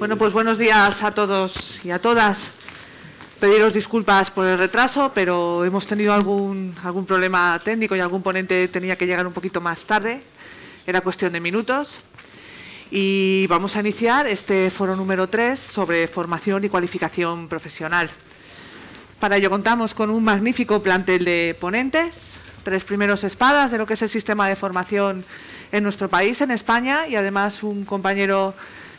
Bueno, pues buenos días a todos y a todas. Pediros disculpas por el retraso, pero hemos tenido algún problema técnico y algún ponente tenía que llegar un poquito más tarde. Era cuestión de minutos. Y vamos a iniciar este foro número 3 sobre formación y cualificación profesional. Para ello contamos con un magnífico plantel de ponentes, 3 primeros espadas de lo que es el sistema de formación en nuestro país, en España, y además un compañero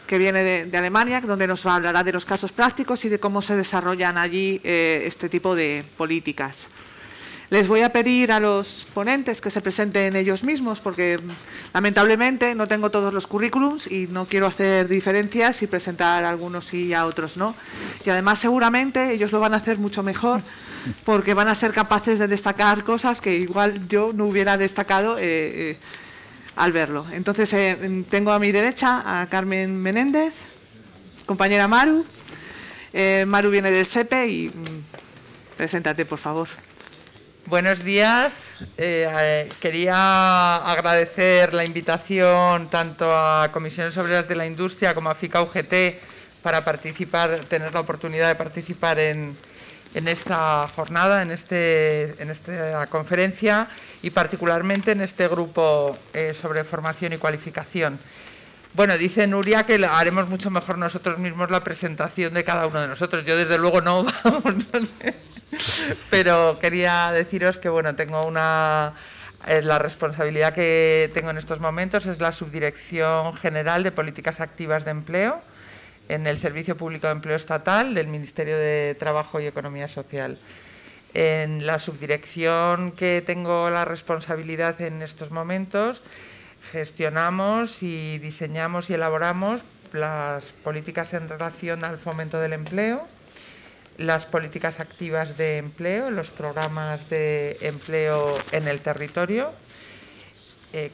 que viene de Alemania, donde nos hablará de los casos prácticos y de cómo se desarrollan allí este tipo de políticas. Les voy a pedir a los ponentes que se presenten ellos mismos, porque lamentablemente no tengo todos los currículums y no quiero hacer diferencias y presentar a algunos sí y a otros no. Y además seguramente ellos lo van a hacer mucho mejor, porque van a ser capaces de destacar cosas que igual yo no hubiera destacado al verlo. Entonces, tengo a mi derecha a Carmen Menéndez, compañera Maru. Maru viene del SEPE y preséntate, por favor. Buenos días. Quería agradecer la invitación tanto a Comisiones Obreras de la Industria como a FICA-UGT para participar, tener la oportunidad de participar en esta jornada, en esta conferencia y particularmente en este grupo sobre formación y cualificación. Bueno, dice Nuria que haremos mucho mejor nosotros mismos la presentación de cada uno de nosotros. Yo desde luego no, vamos, no sé. Pero quería deciros que bueno, tengo la responsabilidad que tengo en estos momentos es la Subdirección General de Políticas Activas de Empleo en el Servicio Público de Empleo Estatal del Ministerio de Trabajo y Economía Social. En la subdirección que tengo la responsabilidad en estos momentos, gestionamos y diseñamos y elaboramos las políticas en relación al fomento del empleo, las políticas activas de empleo, los programas de empleo en el territorio,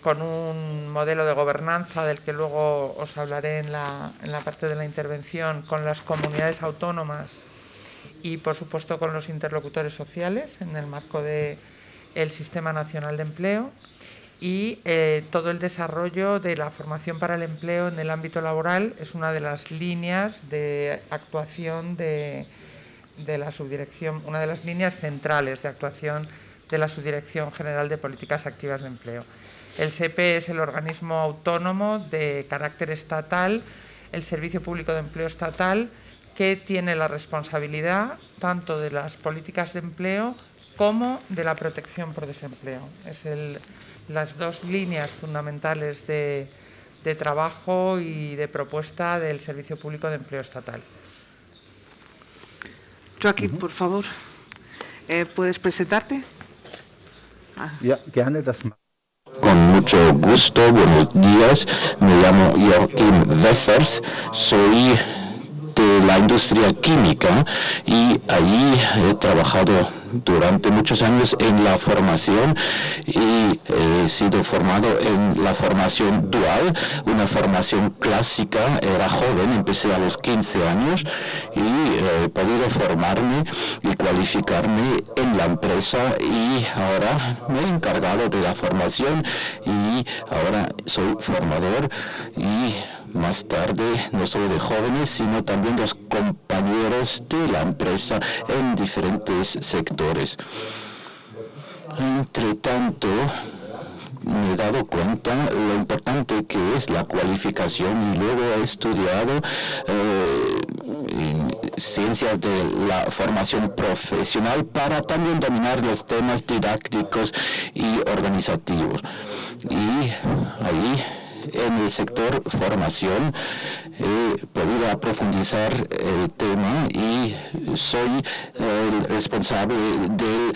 con un modelo de gobernanza del que luego os hablaré en la parte de la intervención, con las comunidades autónomas y, por supuesto, con los interlocutores sociales en el marco del Sistema Nacional de Empleo y todo el desarrollo de la formación para el empleo en el ámbito laboral es una de las líneas de actuación de la subdirección, una de las líneas centrales de actuación de la Subdirección General de Políticas Activas de Empleo. El SEPE es el organismo autónomo de carácter estatal, el Servicio Público de Empleo Estatal, que tiene la responsabilidad tanto de las políticas de empleo como de la protección por desempleo. Es las dos líneas fundamentales de trabajo y de propuesta del Servicio Público de Empleo Estatal. Joaquín, por favor, ¿puedes presentarte? Ja, gerne das. Con mucho gusto, buenos días. Me llamo Joaquín Wessers, soy de la industria química y allí he trabajado durante muchos años en la formación y he sido formado en la formación dual, una formación clásica. Era joven, empecé a los 15 años y he podido formarme y cualificarme en la empresa y ahora me he encargado de la formación y ahora soy formador y más tarde no solo de jóvenes, sino también los compañeros de la empresa en diferentes sectores. Entre tanto, me he dado cuenta lo importante que es la cualificación y luego he estudiado ciencias de la formación profesional para también dominar los temas didácticos y organizativos. Y ahí, en el sector formación, he podido profundizar el tema y soy el responsable del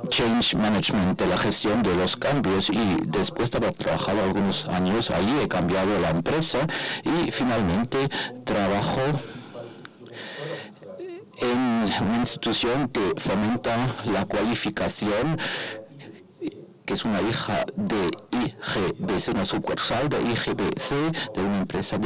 change management, de la gestión de los cambios, y después de haber trabajado algunos años allí he cambiado la empresa y finalmente trabajo en una institución que fomenta la cualificación, que es una hija de IGB, es una sucursal de IGBC, de una empresa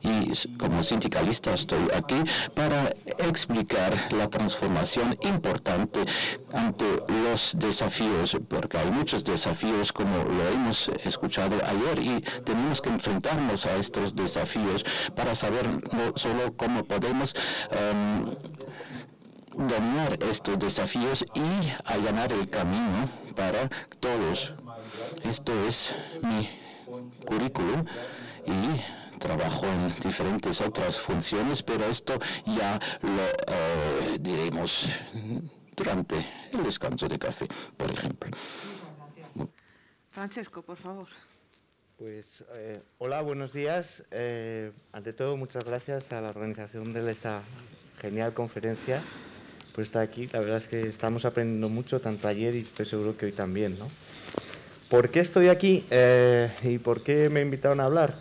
y como sindicalista estoy aquí para explicar la transformación importante ante los desafíos, porque hay muchos desafíos como lo hemos escuchado ayer y tenemos que enfrentarnos a estos desafíos para saber no solo cómo podemos dominar estos desafíos y allanar el camino para todos. Esto es mi currículum y trabajo en diferentes otras funciones, pero esto ya lo diremos durante el descanso de café, por ejemplo. Francesco, por favor. Pues hola, buenos días. Ante todo, muchas gracias a la organización de esta genial conferencia por estar aquí. La verdad es que estamos aprendiendo mucho, tanto ayer y estoy seguro que hoy también, ¿no? ¿Por qué estoy aquí y por qué me invitaron a hablar?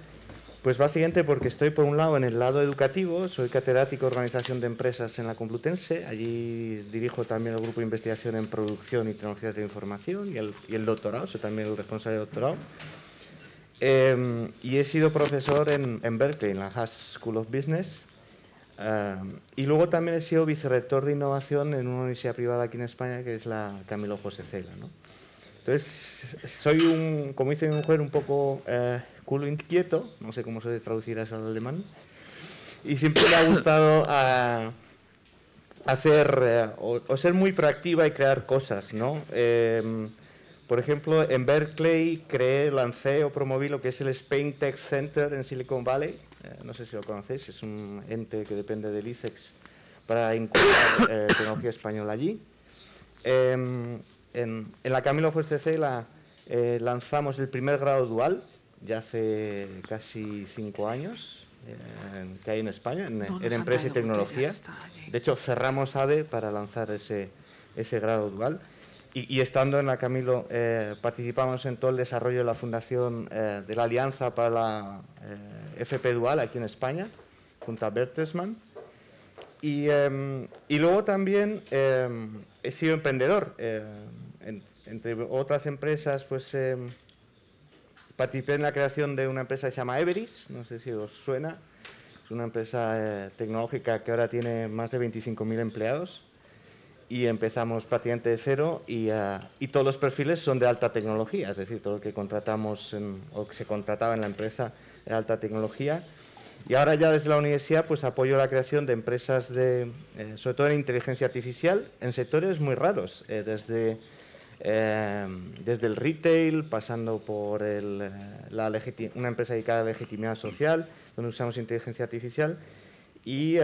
Pues básicamente porque estoy por un lado en el lado educativo, soy catedrático de Organización de Empresas en la Complutense, allí dirijo también el grupo de investigación en producción y tecnologías de la información y el doctorado, soy también el responsable de doctorado. Y he sido profesor en Berkeley, en la Haas School of Business, y luego también he sido vicerrector de innovación en una universidad privada aquí en España, que es la Camilo José Cela, ¿no? Entonces, soy como dice mi mujer, un poco culo inquieto, no sé cómo se traducirá eso al alemán, y siempre me ha gustado hacer o ser muy proactiva y crear cosas, ¿no? Por ejemplo, en Berkeley lancé o promoví lo que es el Spain Tech Center en Silicon Valley. No sé si lo conocéis, es un ente que depende del ICEX para incorporar tecnología española allí. En la Camilo José Cela lanzamos el primer grado dual, ya hace casi 5 años, que hay en España, en Empresa y Tecnología. De hecho, cerramos ADE para lanzar ese grado dual. Y estando en la Camilo, participamos en todo el desarrollo de la fundación de la Alianza para la FP Dual aquí en España, junto a Bertelsmann. Y luego también he sido emprendedor. Entre otras empresas, pues participé en la creación de una empresa que se llama Everis, no sé si os suena. Es una empresa tecnológica que ahora tiene más de 25.000 empleados. Y empezamos prácticamente de cero y todos los perfiles son de alta tecnología, es decir, todo lo que contratamos o que se contrataba en la empresa de alta tecnología. Y ahora ya desde la universidad pues apoyo la creación de empresas sobre todo en inteligencia artificial en sectores muy raros, desde el retail, pasando por una empresa dedicada a la legitimidad social, donde usamos inteligencia artificial. Y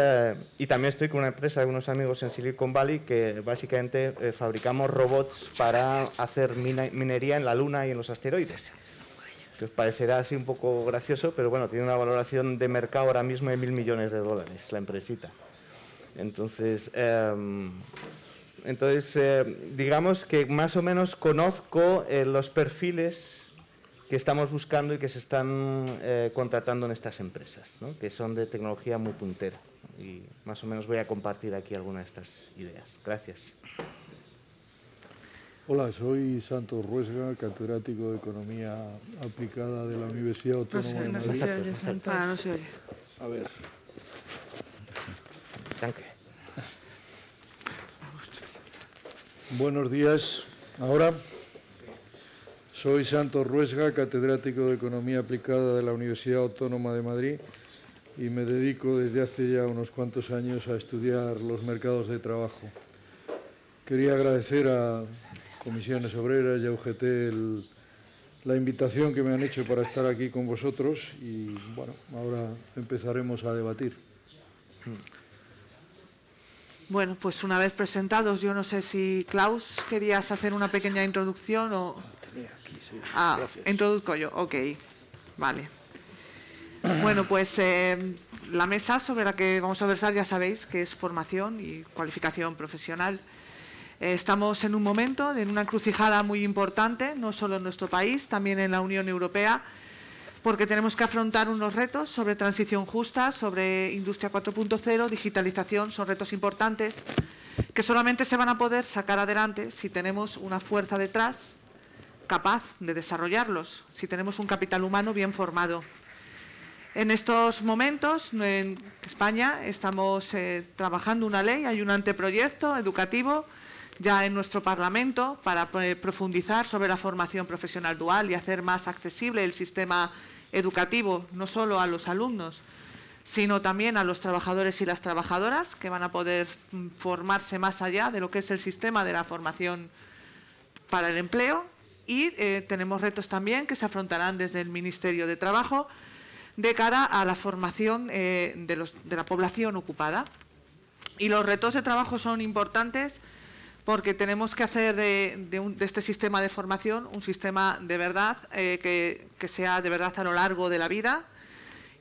también estoy con una empresa de unos amigos en Silicon Valley que básicamente fabricamos robots para hacer minería en la Luna y en los asteroides. Que os parecerá así un poco gracioso, pero bueno, tiene una valoración de mercado ahora mismo de $1.000 millones la empresita. Entonces, digamos que más o menos conozco los perfiles que estamos buscando y que se están contratando en estas empresas, ¿no? Que son de tecnología muy puntera. Y más o menos voy a compartir aquí algunas de estas ideas. Gracias. Hola, soy Santos Ruesga, catedrático de Economía Aplicada de la Universidad Autónoma de Madrid. No se oye. A ver. Danke. Buenos días. Ahora. Soy Santos Ruesga, catedrático de Economía Aplicada de la Universidad Autónoma de Madrid y me dedico desde hace ya unos cuantos años a estudiar los mercados de trabajo. Quería agradecer a Comisiones Obreras y a UGT la invitación que me han hecho para estar aquí con vosotros y, bueno, ahora empezaremos a debatir. Bueno, pues una vez presentados, yo no sé si Klaus querías hacer una pequeña introducción o... Aquí, sí. Gracias. Introduzco yo, ok, vale. Bueno, pues la mesa sobre la que vamos a versar ya sabéis que es formación y cualificación profesional. Estamos en un momento, en una encrucijada muy importante, no solo en nuestro país, también en la Unión Europea, porque tenemos que afrontar unos retos sobre transición justa, sobre industria 4.0, digitalización, son retos importantes que solamente se van a poder sacar adelante si tenemos una fuerza detrás capaz de desarrollarlos, si tenemos un capital humano bien formado. En estos momentos, en España, estamos trabajando una ley, hay un anteproyecto educativo ya en nuestro Parlamento para profundizar sobre la formación profesional dual y hacer más accesible el sistema educativo, no solo a los alumnos, sino también a los trabajadores y las trabajadoras, que van a poder formarse más allá de lo que es el sistema de la formación para el empleo. Y tenemos retos también que se afrontarán desde el Ministerio de Trabajo de cara a la formación de la población ocupada. Y los retos de trabajo son importantes porque tenemos que hacer de este sistema de formación un sistema de verdad, que sea de verdad a lo largo de la vida.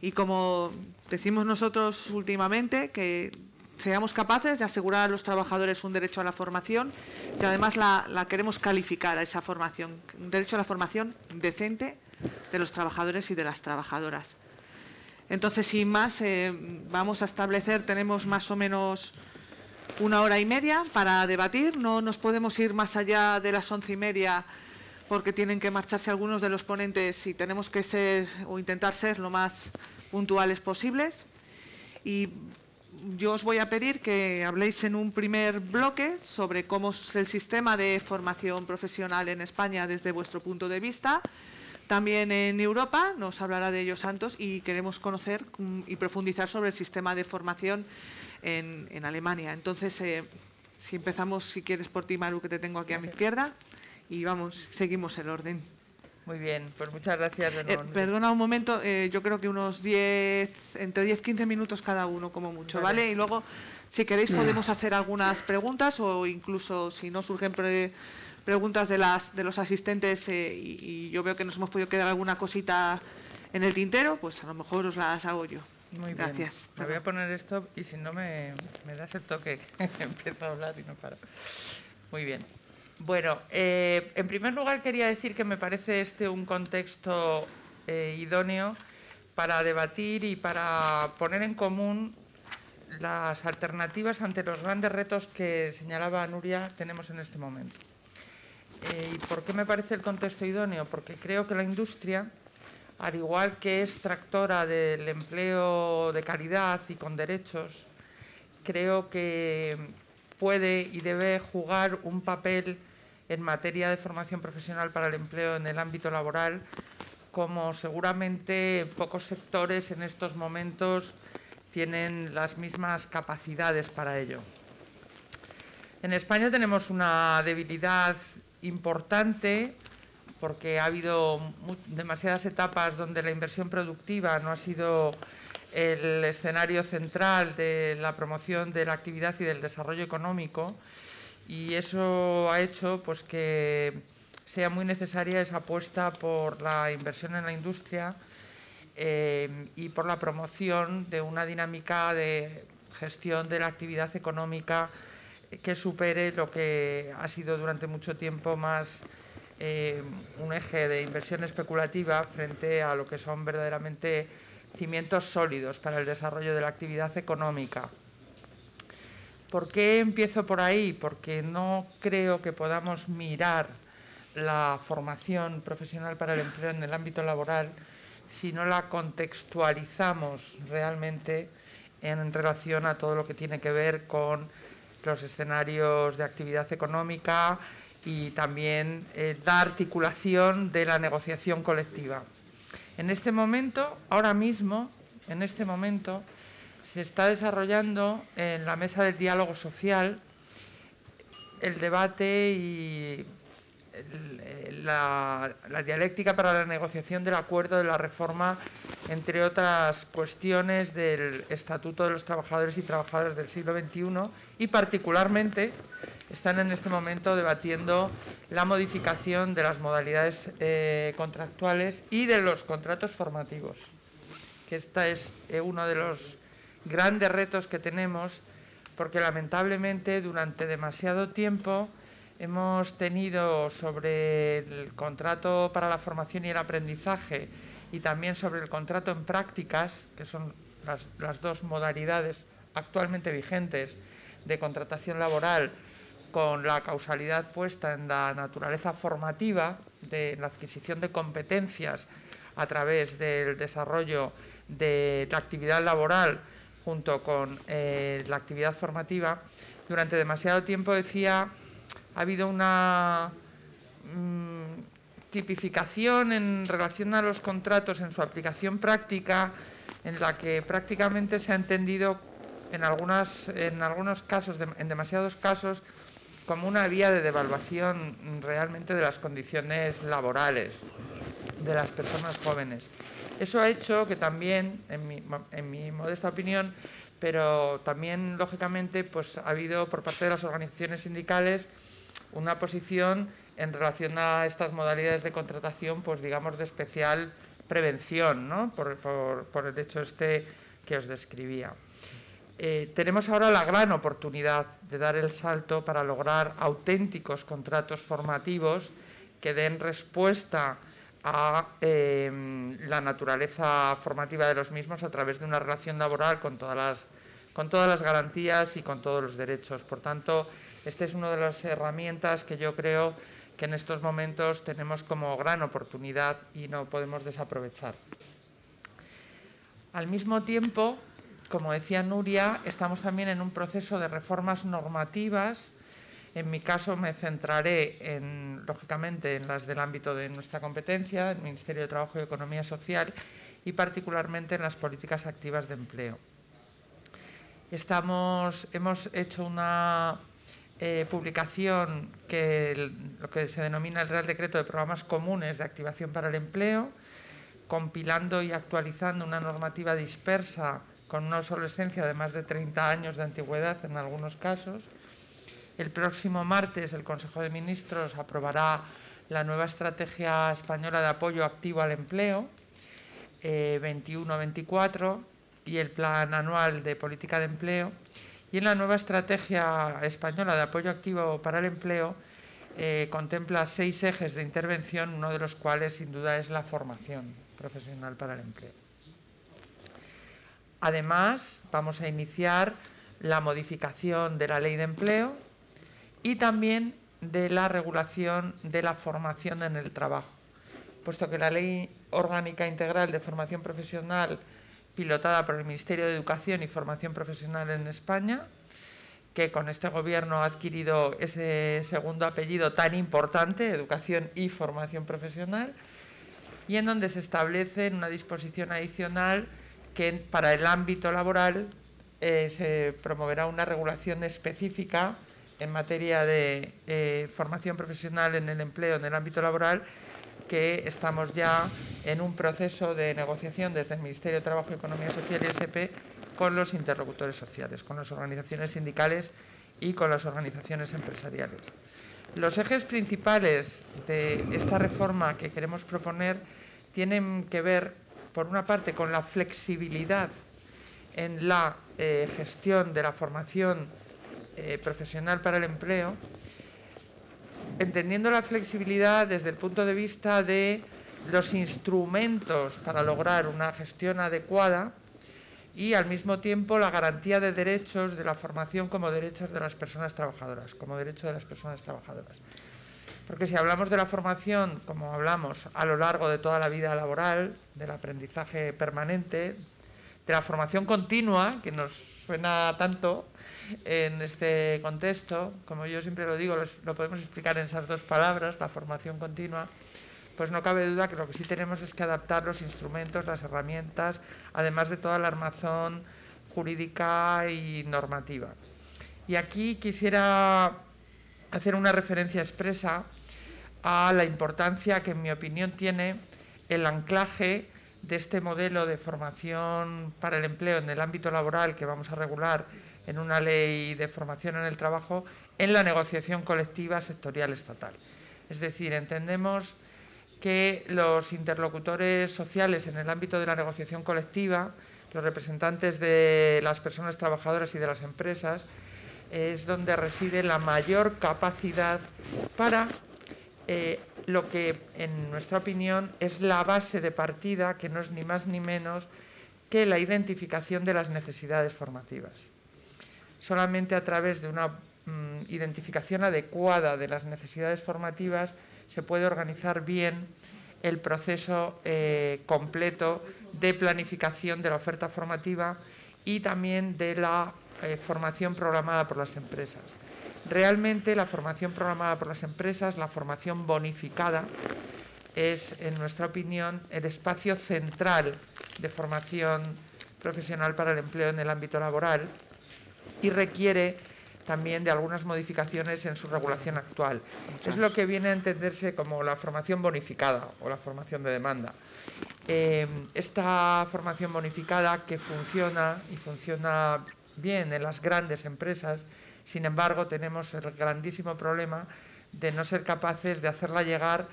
Y como decimos nosotros últimamente, que seamos capaces de asegurar a los trabajadores un derecho a la formación y además la queremos calificar a esa formación, un derecho a la formación decente de los trabajadores y de las trabajadoras. Entonces, sin más, vamos a establecer, tenemos más o menos 1 hora y media para debatir, no nos podemos ir más allá de las 11:30 porque tienen que marcharse algunos de los ponentes y tenemos que ser o intentar ser lo más puntuales posibles. Y yo os voy a pedir que habléis en un primer bloque sobre cómo es el sistema de formación profesional en España desde vuestro punto de vista. También en Europa, nos hablará de ello Santos, y queremos conocer y profundizar sobre el sistema de formación en Alemania. Entonces, si empezamos, si quieres, por ti, Maru, que te tengo aquí a mi izquierda, y vamos, seguimos el orden. Muy bien, pues muchas gracias. Perdona un momento, yo creo que entre 10-15 minutos cada uno, como mucho, ¿vale? Y luego, si queréis, podemos hacer algunas preguntas o incluso, si no surgen preguntas de los asistentes y yo veo que nos hemos podido quedar alguna cosita en el tintero, pues a lo mejor os las hago yo. Muy gracias. Bien. Me voy a poner esto y si no me das el toque, empiezo a hablar y no paro. Muy bien. Bueno, en primer lugar quería decir que me parece un contexto idóneo para debatir y para poner en común las alternativas ante los grandes retos que señalaba Nuria tenemos en este momento. ¿Y por qué me parece el contexto idóneo? Porque creo que la industria, al igual que es tractora del empleo de calidad y con derechos, creo que puede y debe jugar un papel en materia de formación profesional para el empleo en el ámbito laboral, como seguramente pocos sectores en estos momentos tienen las mismas capacidades para ello. En España tenemos una debilidad importante porque ha habido demasiadas etapas donde la inversión productiva no ha sido el escenario central de la promoción de la actividad y del desarrollo económico, y eso ha hecho pues que sea muy necesaria esa apuesta por la inversión en la industria y por la promoción de una dinámica de gestión de la actividad económica que supere lo que ha sido durante mucho tiempo más un eje de inversión especulativa frente a lo que son verdaderamente cimientos sólidos para el desarrollo de la actividad económica. ¿Por qué empiezo por ahí? Porque no creo que podamos mirar la formación profesional para el empleo en el ámbito laboral si no la contextualizamos realmente en relación a todo lo que tiene que ver con los escenarios de actividad económica y también la articulación de la negociación colectiva. En este momento, ahora mismo, en este momento, se está desarrollando en la mesa del diálogo social el debate y la dialéctica para la negociación del acuerdo de la reforma, entre otras cuestiones del Estatuto de los Trabajadores y Trabajadoras del siglo XXI, y particularmente están en este momento debatiendo la modificación de las modalidades contractuales y de los contratos formativos, que este es uno de los grandes retos que tenemos, porque lamentablemente durante demasiado tiempo hemos tenido sobre el contrato para la formación y el aprendizaje y también sobre el contrato en prácticas, que son las dos modalidades actualmente vigentes de contratación laboral, con la causalidad puesta en la naturaleza formativa, de la adquisición de competencias a través del desarrollo de la actividad laboral junto con la actividad formativa, durante demasiado tiempo decía, ha habido una tipificación en relación a los contratos en su aplicación práctica, en la que prácticamente se ha entendido en algunos casos, en demasiados casos, como una vía de devaluación realmente de las condiciones laborales de las personas jóvenes. Eso ha hecho que también, en mi modesta opinión, pero también, lógicamente, pues ha habido por parte de las organizaciones sindicales una posición en relación a estas modalidades de contratación, pues digamos, de especial prevención, ¿no? por el hecho que os describía. Tenemos ahora la gran oportunidad de dar el salto para lograr auténticos contratos formativos que den respuesta a la naturaleza formativa de los mismos a través de una relación laboral con todas las garantías y con todos los derechos. Por tanto, esta es una de las herramientas que yo creo que en estos momentos tenemos como gran oportunidad y no podemos desaprovechar. Al mismo tiempo, como decía Nuria, estamos también en un proceso de reformas normativas. En mi caso me centraré, lógicamente, en las del ámbito de nuestra competencia, el Ministerio de Trabajo y Economía Social, y particularmente en las políticas activas de empleo. Hemos hecho una publicación lo que se denomina el Real Decreto de Programas Comunes de Activación para el Empleo, compilando y actualizando una normativa dispersa con una obsolescencia de más de 30 años de antigüedad en algunos casos. El próximo martes el Consejo de Ministros aprobará la nueva Estrategia Española de Apoyo Activo al Empleo 21-24 y el Plan Anual de Política de Empleo. Y en la nueva Estrategia Española de Apoyo Activo para el Empleo contempla 6 ejes de intervención, uno de los cuales sin duda es la formación profesional para el empleo. Además, vamos a iniciar la modificación de la Ley de Empleo y también de la regulación de la formación en el trabajo, puesto que la Ley Orgánica Integral de Formación Profesional, pilotada por el Ministerio de Educación y Formación Profesional en España, que con este Gobierno ha adquirido ese segundo apellido tan importante, Educación y Formación Profesional, y en donde se establece una disposición adicional que para el ámbito laboral se promoverá una regulación específica en materia de formación profesional en el empleo, en el ámbito laboral, que estamos ya en un proceso de negociación desde el Ministerio de Trabajo, Economía Social y SP con los interlocutores sociales, con las organizaciones sindicales y con las organizaciones empresariales. Los ejes principales de esta reforma que queremos proponer tienen que ver, por una parte, con la flexibilidad en la gestión de la formación profesional para el empleo, entendiendo la flexibilidad desde el punto de vista de los instrumentos para lograr una gestión adecuada y, al mismo tiempo, la garantía de derechos de la formación como derechos de las personas trabajadoras, como derecho de las personas trabajadoras. Porque si hablamos de la formación, como hablamos a lo largo de toda la vida laboral, del aprendizaje permanente, de la formación continua, que nos suena tanto en este contexto, como yo siempre lo digo, lo podemos explicar en esas dos palabras, la formación continua, pues no cabe duda que lo que sí tenemos es que adaptar los instrumentos, las herramientas, además de toda la armazón jurídica y normativa. Y aquí quisiera hacer una referencia expresa a la importancia que, en mi opinión, tiene el anclaje de este modelo de formación para el empleo en el ámbito laboral que vamos a regular en una ley de formación en el trabajo en la negociación colectiva sectorial estatal. Es decir, entendemos que los interlocutores sociales en el ámbito de la negociación colectiva, los representantes de las personas trabajadoras y de las empresas, es donde reside la mayor capacidad para lo que, en nuestra opinión, es la base de partida, que no es ni más ni menos que la identificación de las necesidades formativas. Solamente a través de una identificación adecuada de las necesidades formativas se puede organizar bien el proceso completo de planificación de la oferta formativa y también de la formación programada por las empresas. Realmente la formación programada por las empresas, la formación bonificada, es, en nuestra opinión, el espacio central de formación profesional para el empleo en el ámbito laboral y requiere también de algunas modificaciones en su regulación actual. Es lo que viene a entenderse como la formación bonificada o la formación de demanda. Esta formación bonificada que funciona y funciona bien en las grandes empresas, sin embargo, tenemos el grandísimo problema de no ser capaces de hacerla llegar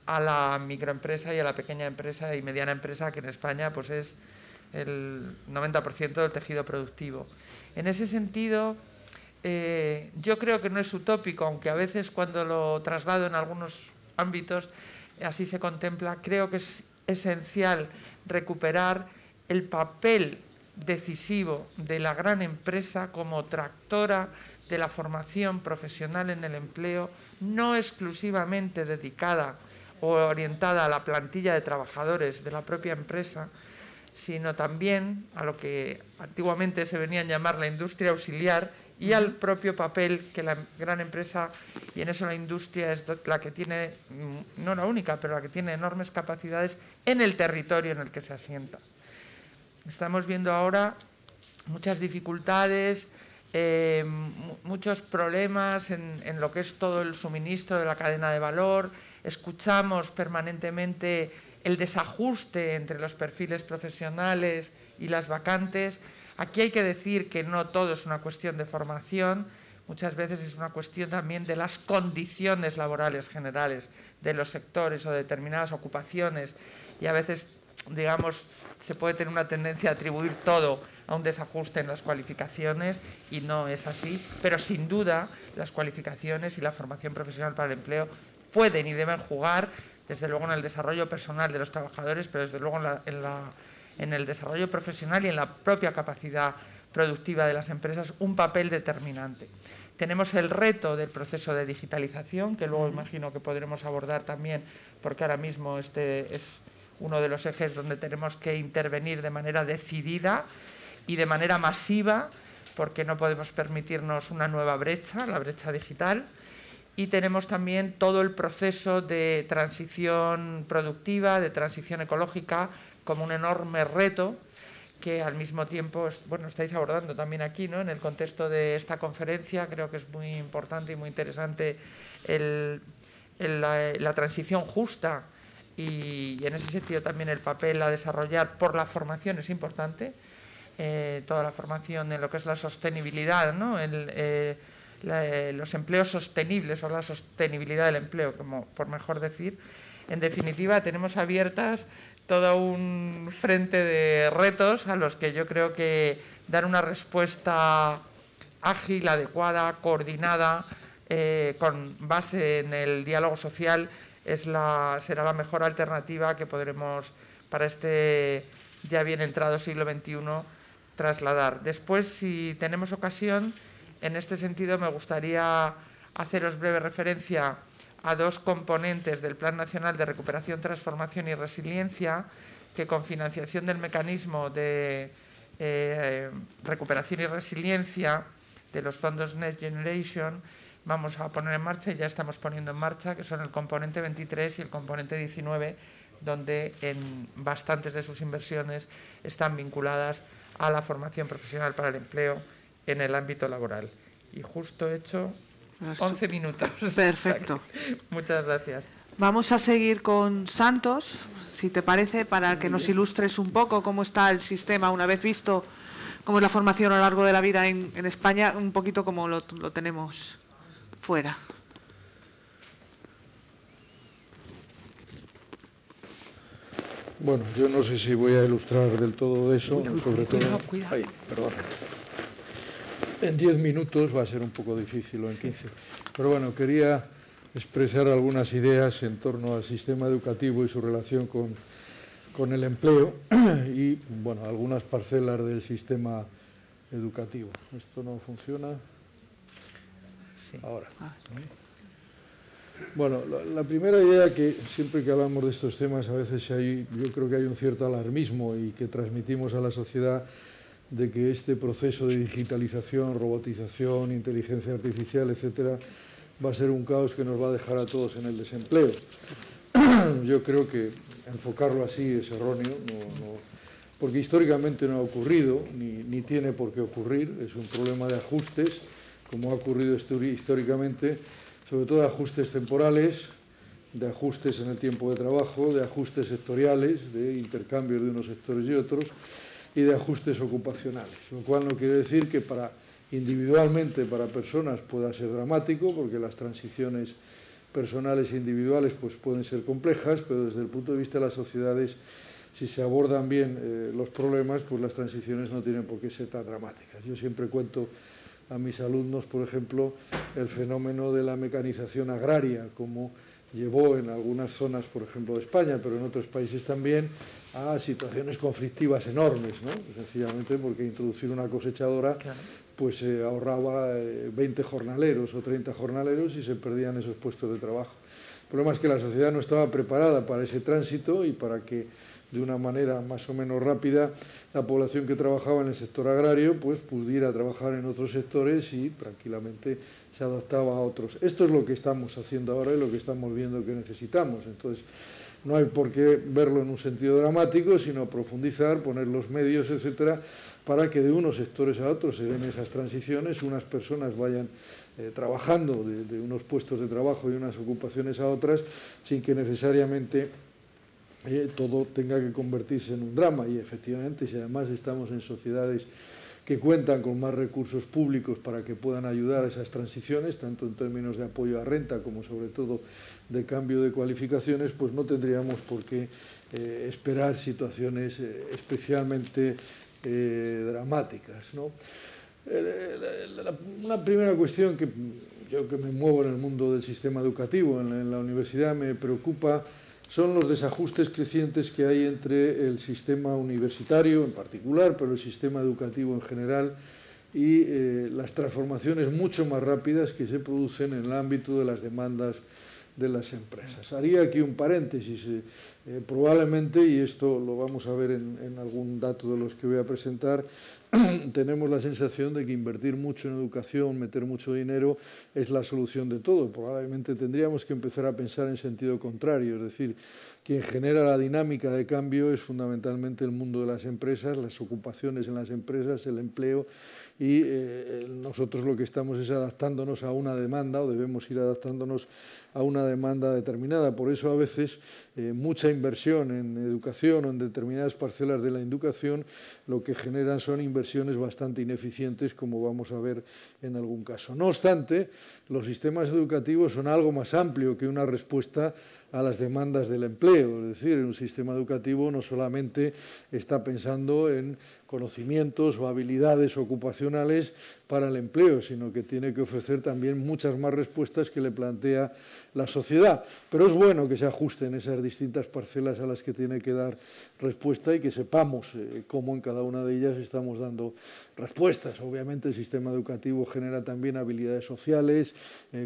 a la microempresa y a la pequeña empresa y mediana empresa, que en España pues es el 90% del tejido productivo. En ese sentido, yo creo que no es utópico, aunque a veces cuando lo traslado en algunos ámbitos así se contempla, creo que es esencial recuperar el papel decisivo de la gran empresa como tractora de la formación profesional en el empleo, no exclusivamente dedicada o orientada a la plantilla de trabajadores de la propia empresa, sino también a lo que antiguamente se venía a llamar la industria auxiliar y al propio papel que la gran empresa, y en eso la industria es la que tiene, no la única, pero la que tiene enormes capacidades en el territorio en el que se asienta. Estamos viendo ahora muchas dificultades, muchos problemas en lo que es todo el suministro de la cadena de valor. Escuchamos permanentemente el desajuste entre los perfiles profesionales y las vacantes. Aquí hay que decir que no todo es una cuestión de formación, muchas veces es una cuestión también de las condiciones laborales generales de los sectores o de determinadas ocupaciones, y a veces, digamos, se puede tener una tendencia a atribuir todo a un desajuste en las cualificaciones, y no es así, pero sin duda las cualificaciones y la formación profesional para el empleo pueden y deben jugar, desde luego en el desarrollo personal de los trabajadores, pero desde luego en el desarrollo profesional y en la propia capacidad productiva de las empresas, un papel determinante. Tenemos el reto del proceso de digitalización, que luego imagino que podremos abordar también, porque ahora mismo este es uno de los ejes donde tenemos que intervenir de manera decidida y de manera masiva, porque no podemos permitirnos una nueva brecha, la brecha digital. Y tenemos también todo el proceso de transición productiva, de transición ecológica, como un enorme reto que al mismo tiempo, bueno, estáis abordando también aquí, ¿no? En el contexto de esta conferencia. Creo que es muy importante y muy interesante la transición justa, y en ese sentido también el papel a desarrollar por la formación es importante, toda la formación en lo que es la sostenibilidad, ¿no? Los empleos sostenibles o la sostenibilidad del empleo, como por mejor decir. En definitiva, tenemos abiertas todo un frente de retos a los que yo creo que dar una respuesta ágil, adecuada, coordinada, con base en el diálogo social, será la mejor alternativa que podremos para este ya bien entrado siglo XXI trasladar. Después, si tenemos ocasión, en este sentido me gustaría haceros breve referencia a dos componentes del Plan Nacional de Recuperación, Transformación y Resiliencia, que con financiación del mecanismo de recuperación y resiliencia de los fondos Next Generation vamos a poner en marcha, y ya estamos poniendo en marcha, que son el componente 23 y el componente 19, donde en bastantes de sus inversiones están vinculadas a la formación profesional para el empleo en el ámbito laboral. Y justo he hecho 11 minutos. Perfecto. Muchas gracias. Vamos a seguir con Santos, si te parece, para que nos ilustres un poco cómo está el sistema, una vez visto cómo es la formación a lo largo de la vida en España, un poquito como lo tenemos fuera. Bueno, yo no sé si voy a ilustrar del todo eso, sobre todo... Ay, perdón. En 10 minutos va a ser un poco difícil, o en 15. Pero bueno, quería expresar algunas ideas en torno al sistema educativo y su relación con el empleo y, bueno, algunas parcelas del sistema educativo. ¿Esto no funciona? Sí. Ahora. Bueno, la primera idea, que siempre que hablamos de estos temas a veces yo creo que hay un cierto alarmismo y que transmitimos a la sociedad de que este proceso de digitalización, robotización, inteligencia artificial, etcétera, va a ser un caos que nos va a dejar a todos en el desempleo. Yo creo que enfocarlo así es erróneo, porque históricamente no ha ocurrido, ni tiene por qué ocurrir. Es un problema de ajustes, como ha ocurrido históricamente, sobre todo de ajustes temporales, de ajustes en el tiempo de trabajo, de ajustes sectoriales, de intercambios de unos sectores y otros, y de ajustes ocupacionales. Lo cual no quiere decir que individualmente para personas pueda ser dramático, porque las transiciones personales e individuales pues pueden ser complejas, pero desde el punto de vista de las sociedades, si se abordan bien los problemas, pues las transiciones no tienen por qué ser tan dramáticas. Yo siempre cuento a mis alumnos, por ejemplo, el fenómeno de la mecanización agraria, como llevó en algunas zonas, por ejemplo, de España, pero en otros países también, a situaciones conflictivas enormes, ¿no? Sencillamente porque introducir una cosechadora pues ahorraba 20 jornaleros o 30 jornaleros y se perdían esos puestos de trabajo. El problema es que la sociedad no estaba preparada para ese tránsito y para que de una manera más o menos rápida la población que trabajaba en el sector agrario pues pudiera trabajar en otros sectores y tranquilamente se adaptaba a otros. Esto es lo que estamos haciendo ahora y lo que estamos viendo que necesitamos. Entonces, no hay por qué verlo en un sentido dramático, sino profundizar, poner los medios, etcétera, para que de unos sectores a otros se den esas transiciones, unas personas vayan trabajando de unos puestos de trabajo y unas ocupaciones a otras, sin que necesariamente todo tenga que convertirse en un drama. Y efectivamente, si además estamos en sociedades que cuentan con más recursos públicos para que puedan ayudar a esas transiciones, tanto en términos de apoyo a renta como sobre todo de cambio de cualificaciones, pues no tendríamos por qué esperar situaciones especialmente dramáticas, ¿no? Una primera cuestión que yo, que me muevo en el mundo del sistema educativo, en la universidad, me preocupa son los desajustes crecientes que hay entre el sistema universitario en particular, pero el sistema educativo en general, y las transformaciones mucho más rápidas que se producen en el ámbito de las demandas de las empresas. Haría aquí un paréntesis. Probablemente, y esto lo vamos a ver en algún dato de los que voy a presentar, tenemos la sensación de que invertir mucho en educación, meter mucho dinero, es la solución de todo. Probablemente tendríamos que empezar a pensar en sentido contrario, es decir, quien genera la dinámica de cambio es fundamentalmente el mundo de las empresas, las ocupaciones en las empresas, el empleo, y nosotros lo que estamos es adaptándonos a una demanda, o debemos ir adaptándonos a una demanda determinada. Por eso a veces mucha inversión en educación o en determinadas parcelas de la educación lo que generan son inversiones bastante ineficientes, como vamos a ver en algún caso. No obstante, los sistemas educativos son algo más amplio que una respuesta a las demandas del empleo. Es decir, un sistema educativo no solamente está pensando en conocimientos o habilidades ocupacionales para el empleo, sino que tiene que ofrecer también muchas más respuestas que le plantea la sociedad. Pero es bueno que se ajusten esas distintas parcelas a las que tiene que dar respuesta y que sepamos cómo en cada una de ellas estamos dando respuestas. Obviamente el sistema educativo genera también habilidades sociales,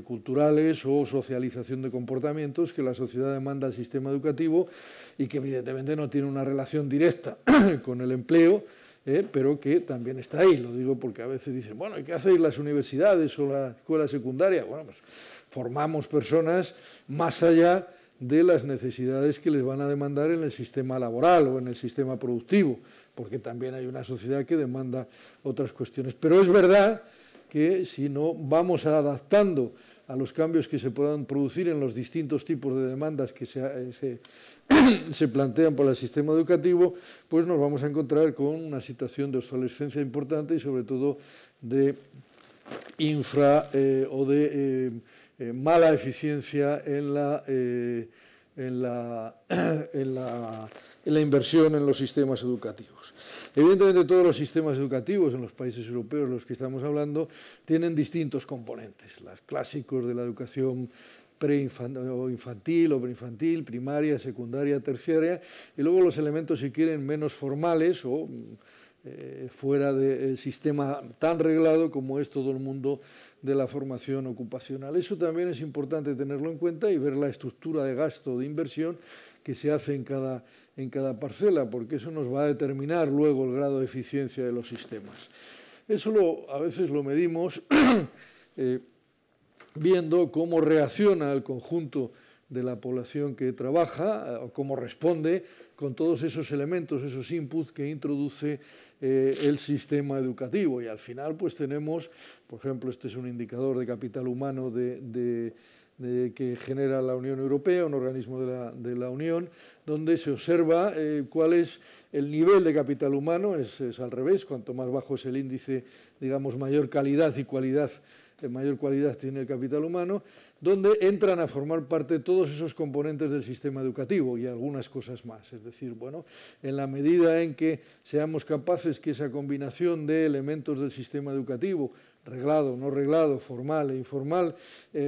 culturales o socialización de comportamientos que la sociedad demanda al sistema educativo y que evidentemente no tiene una relación directa con el empleo, pero que también está ahí. Lo digo porque a veces dicen, bueno, ¿y qué hacéis las universidades o la escuela secundaria? Bueno, pues formamos personas más allá de las necesidades que les van a demandar en el sistema laboral o en el sistema productivo, porque también hay una sociedad que demanda otras cuestiones. Pero es verdad que si no vamos adaptando a los cambios que se puedan producir en los distintos tipos de demandas que se plantean por el sistema educativo, pues nos vamos a encontrar con una situación de obsolescencia importante y sobre todo de mala eficiencia en la inversión en los sistemas educativos. Evidentemente todos los sistemas educativos en los países europeos de los que estamos hablando tienen distintos componentes. Los clásicos de la educación infantil o preinfantil, primaria, secundaria, terciaria, y luego los elementos, si quieren, menos formales o fuera del sistema tan reglado como es todo el mundo de la formación ocupacional. Eso también es importante tenerlo en cuenta y ver la estructura de gasto de inversión que se hace en cada parcela, porque eso nos va a determinar luego el grado de eficiencia de los sistemas. Eso a veces lo medimos viendo cómo reacciona el conjunto de la población que trabaja, o cómo responde con todos esos elementos, esos inputs que introduce el sistema educativo. Y al final pues tenemos, por ejemplo, este es un indicador de capital humano que genera la Unión Europea, un organismo de la Unión, donde se observa cuál es el nivel de capital humano, es al revés, cuanto más bajo es el índice, digamos, mayor calidad y cualidad, mayor cualidad tiene el capital humano, donde entran a formar parte todos esos componentes del sistema educativo y algunas cosas más. Es decir, bueno, en la medida en que seamos capaces que esa combinación de elementos del sistema educativo, reglado, no reglado, formal e informal,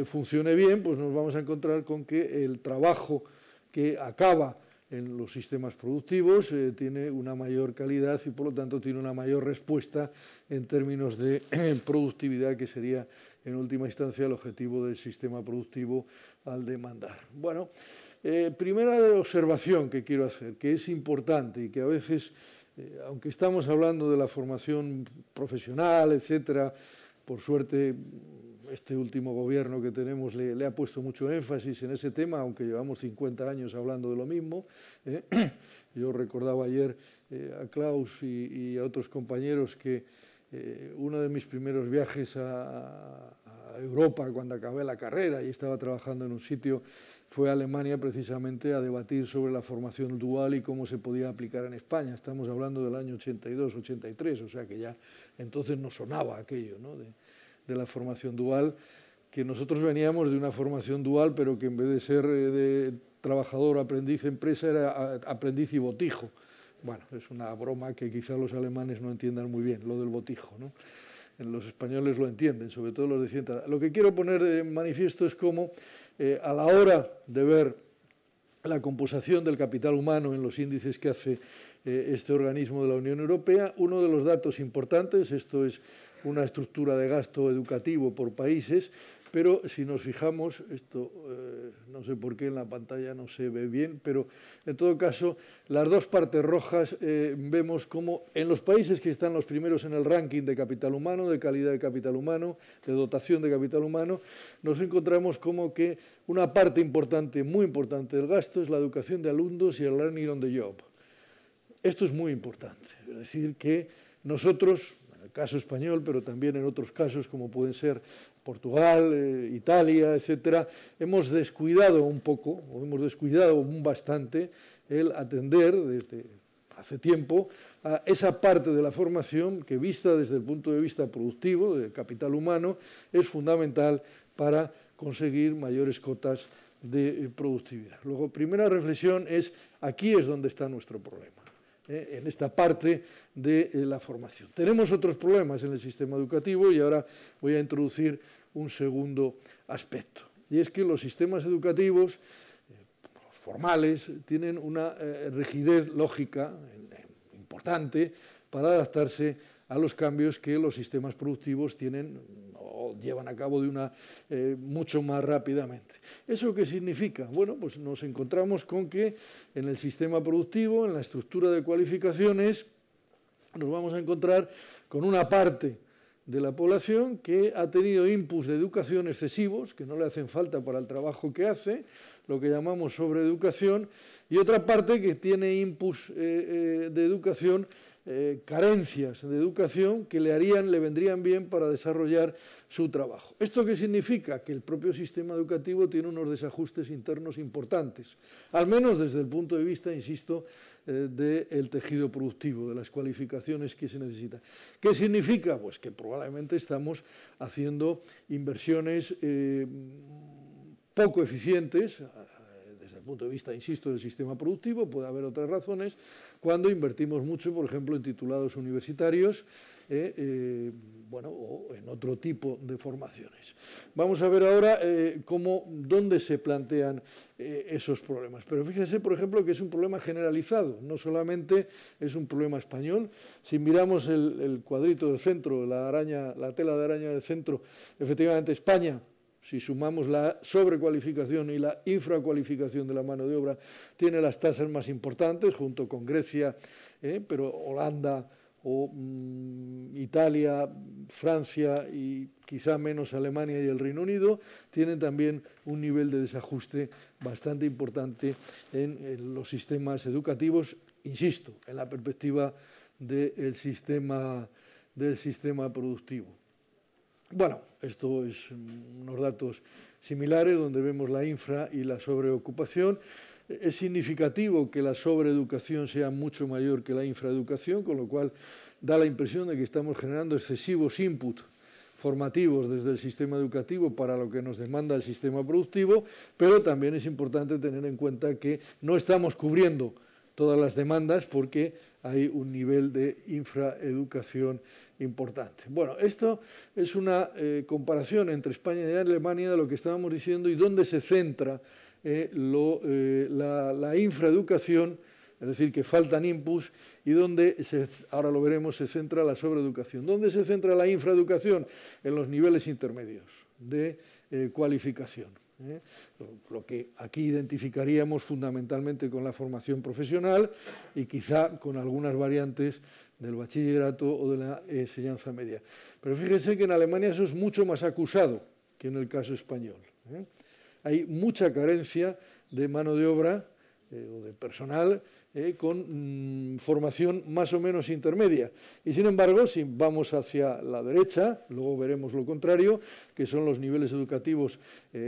funcione bien, pues nos vamos a encontrar con que el trabajo que acaba en los sistemas productivos tiene una mayor calidad y por lo tanto tiene una mayor respuesta en términos de productividad, que sería en última instancia el objetivo del sistema productivo al demandar. Bueno, primera observación que quiero hacer, que es importante y que a veces, aunque estamos hablando de la formación profesional, etcétera, por suerte este último gobierno que tenemos le ha puesto mucho énfasis en ese tema, aunque llevamos 50 años hablando de lo mismo. Yo recordaba ayer a Klaus y a otros compañeros que uno de mis primeros viajes a Europa cuando acabé la carrera y estaba trabajando en un sitio fue a Alemania precisamente a debatir sobre la formación dual y cómo se podía aplicar en España. Estamos hablando del año 82, 83, o sea que ya entonces nos sonaba aquello, ¿no?, de la formación dual, que nosotros veníamos de una formación dual, pero que en vez de ser de trabajador, aprendiz, empresa, era aprendiz y botijo. Bueno, es una broma que quizá los alemanes no entiendan muy bien, lo del botijo, ¿no? Los españoles lo entienden, sobre todo los de ciencia. Lo que quiero poner de manifiesto es cómo a la hora de ver la composición del capital humano en los índices que hace este organismo de la Unión Europea, uno de los datos importantes, esto es una estructura de gasto educativo por países, pero si nos fijamos, esto no sé por qué en la pantalla no se ve bien, pero en todo caso, las dos partes rojas vemos como en los países que están los primeros en el ranking de capital humano, de calidad de capital humano, de dotación de capital humano, nos encontramos como que una parte importante, muy importante del gasto es la educación de alumnos y el learning on the job. Esto es muy importante, es decir, que nosotros, en el caso español, pero también en otros casos como pueden ser Portugal, Italia, etcétera, hemos descuidado un poco, o hemos descuidado bastante el atender desde hace tiempo a esa parte de la formación que, vista desde el punto de vista productivo, del capital humano, es fundamental para conseguir mayores cotas de productividad. Luego, primera reflexión es, aquí es donde está nuestro problema. En esta parte de la formación. Tenemos otros problemas en el sistema educativo y ahora voy a introducir un segundo aspecto. Y es que los sistemas educativos, los formales, tienen una rigidez lógica importante para adaptarse a los cambios que los sistemas productivos tienen o llevan a cabo mucho más rápidamente. ¿Eso qué significa? Bueno, pues nos encontramos con que en el sistema productivo, en la estructura de cualificaciones, nos vamos a encontrar con una parte de la población que ha tenido inputs de educación excesivos, que no le hacen falta para el trabajo que hace, lo que llamamos sobreeducación, y otra parte que tiene inputs de educación, carencias de educación que le vendrían bien para desarrollar su trabajo. ¿Esto qué significa? Que el propio sistema educativo tiene unos desajustes internos importantes, al menos desde el punto de vista, insisto, del tejido productivo, de las cualificaciones que se necesitan. ¿Qué significa? Pues que probablemente estamos haciendo inversiones poco eficientes, desde el punto de vista, insisto, del sistema productivo, puede haber otras razones, cuando invertimos mucho, por ejemplo, en titulados universitarios bueno, o en otro tipo de formaciones. Vamos a ver ahora dónde se plantean esos problemas. Pero fíjense, por ejemplo, que es un problema generalizado, no solamente es un problema español. Si miramos el cuadrito del centro, la tela de araña del centro, efectivamente España, si sumamos la sobrecualificación y la infracualificación de la mano de obra, tiene las tasas más importantes, junto con Grecia, pero Holanda o Italia, Francia y quizá menos Alemania y el Reino Unido, tienen también un nivel de desajuste bastante importante en los sistemas educativos, insisto, en la perspectiva del sistema productivo. Bueno, esto es unos datos similares donde vemos la infra y la sobreocupación. Es significativo que la sobreeducación sea mucho mayor que la infraeducación, con lo cual da la impresión de que estamos generando excesivos inputs formativos desde el sistema educativo para lo que nos demanda el sistema productivo, pero también es importante tener en cuenta que no estamos cubriendo todas las demandas porque hay un nivel de infraeducación importante. Bueno, esto es una comparación entre España y Alemania de lo que estábamos diciendo y dónde se centra la infraeducación, es decir, que faltan inputs, y donde, ahora lo veremos, se centra la sobreeducación. ¿Dónde se centra la infraeducación? En los niveles intermedios de cualificación. Lo que aquí identificaríamos fundamentalmente con la formación profesional y quizá con algunas variantes del bachillerato o de la enseñanza media. Pero fíjense que en Alemania eso es mucho más acusado que en el caso español. Hay mucha carencia de mano de obra o de personal con formación más o menos intermedia. Y sin embargo, si vamos hacia la derecha, luego veremos lo contrario, que son los niveles educativos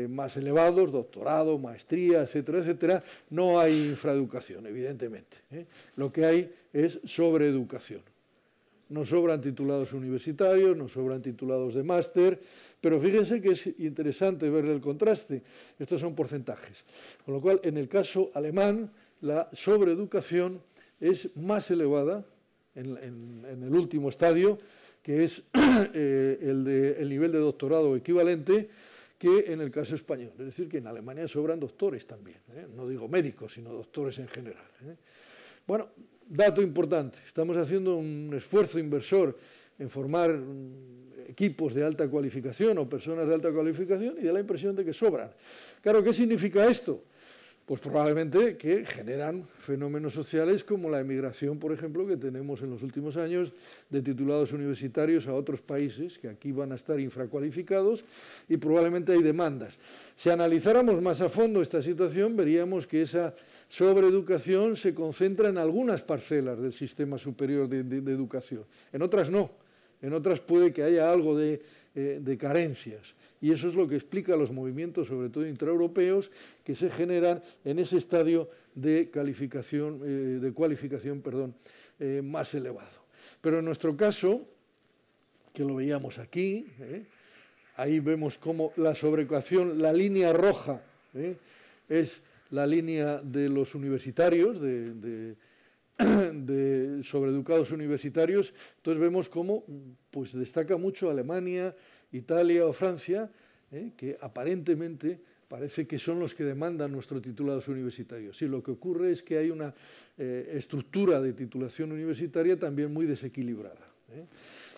más elevados, doctorado, maestría, etcétera, etcétera, no hay infraeducación, evidentemente. Lo que hay es sobreeducación. Nos sobran titulados universitarios, nos sobran titulados de máster, pero fíjense que es interesante ver el contraste. Estos son porcentajes. Con lo cual, en el caso alemán, la sobreeducación es más elevada en el último estadio, que es el nivel de doctorado equivalente, que en el caso español. Es decir, que en Alemania sobran doctores también. No digo médicos, sino doctores en general. Bueno, dato importante. Estamos haciendo un esfuerzo inversor en formar equipos de alta cualificación o personas de alta cualificación y da la impresión de que sobran. Claro, ¿qué significa esto? Pues probablemente que generan fenómenos sociales como la emigración, por ejemplo, que tenemos en los últimos años de titulados universitarios a otros países que aquí van a estar infracualificados y probablemente hay demandas. Si analizáramos más a fondo esta situación, veríamos que esa sobreeducación se concentra en algunas parcelas del sistema superior de educación, en otras no. En otras puede que haya algo de carencias. Y eso es lo que explica los movimientos, sobre todo intraeuropeos, que se generan en ese estadio de cualificación más elevado. Pero en nuestro caso, que lo veíamos aquí, ahí vemos cómo la sobreeducación, la línea roja, es la línea de los universitarios, de sobreeducados universitarios. Entonces vemos cómo pues, destaca mucho Alemania, Italia o Francia, que aparentemente parece que son los que demandan nuestros titulados universitarios. Sí, lo que ocurre es que hay una estructura de titulación universitaria también muy desequilibrada.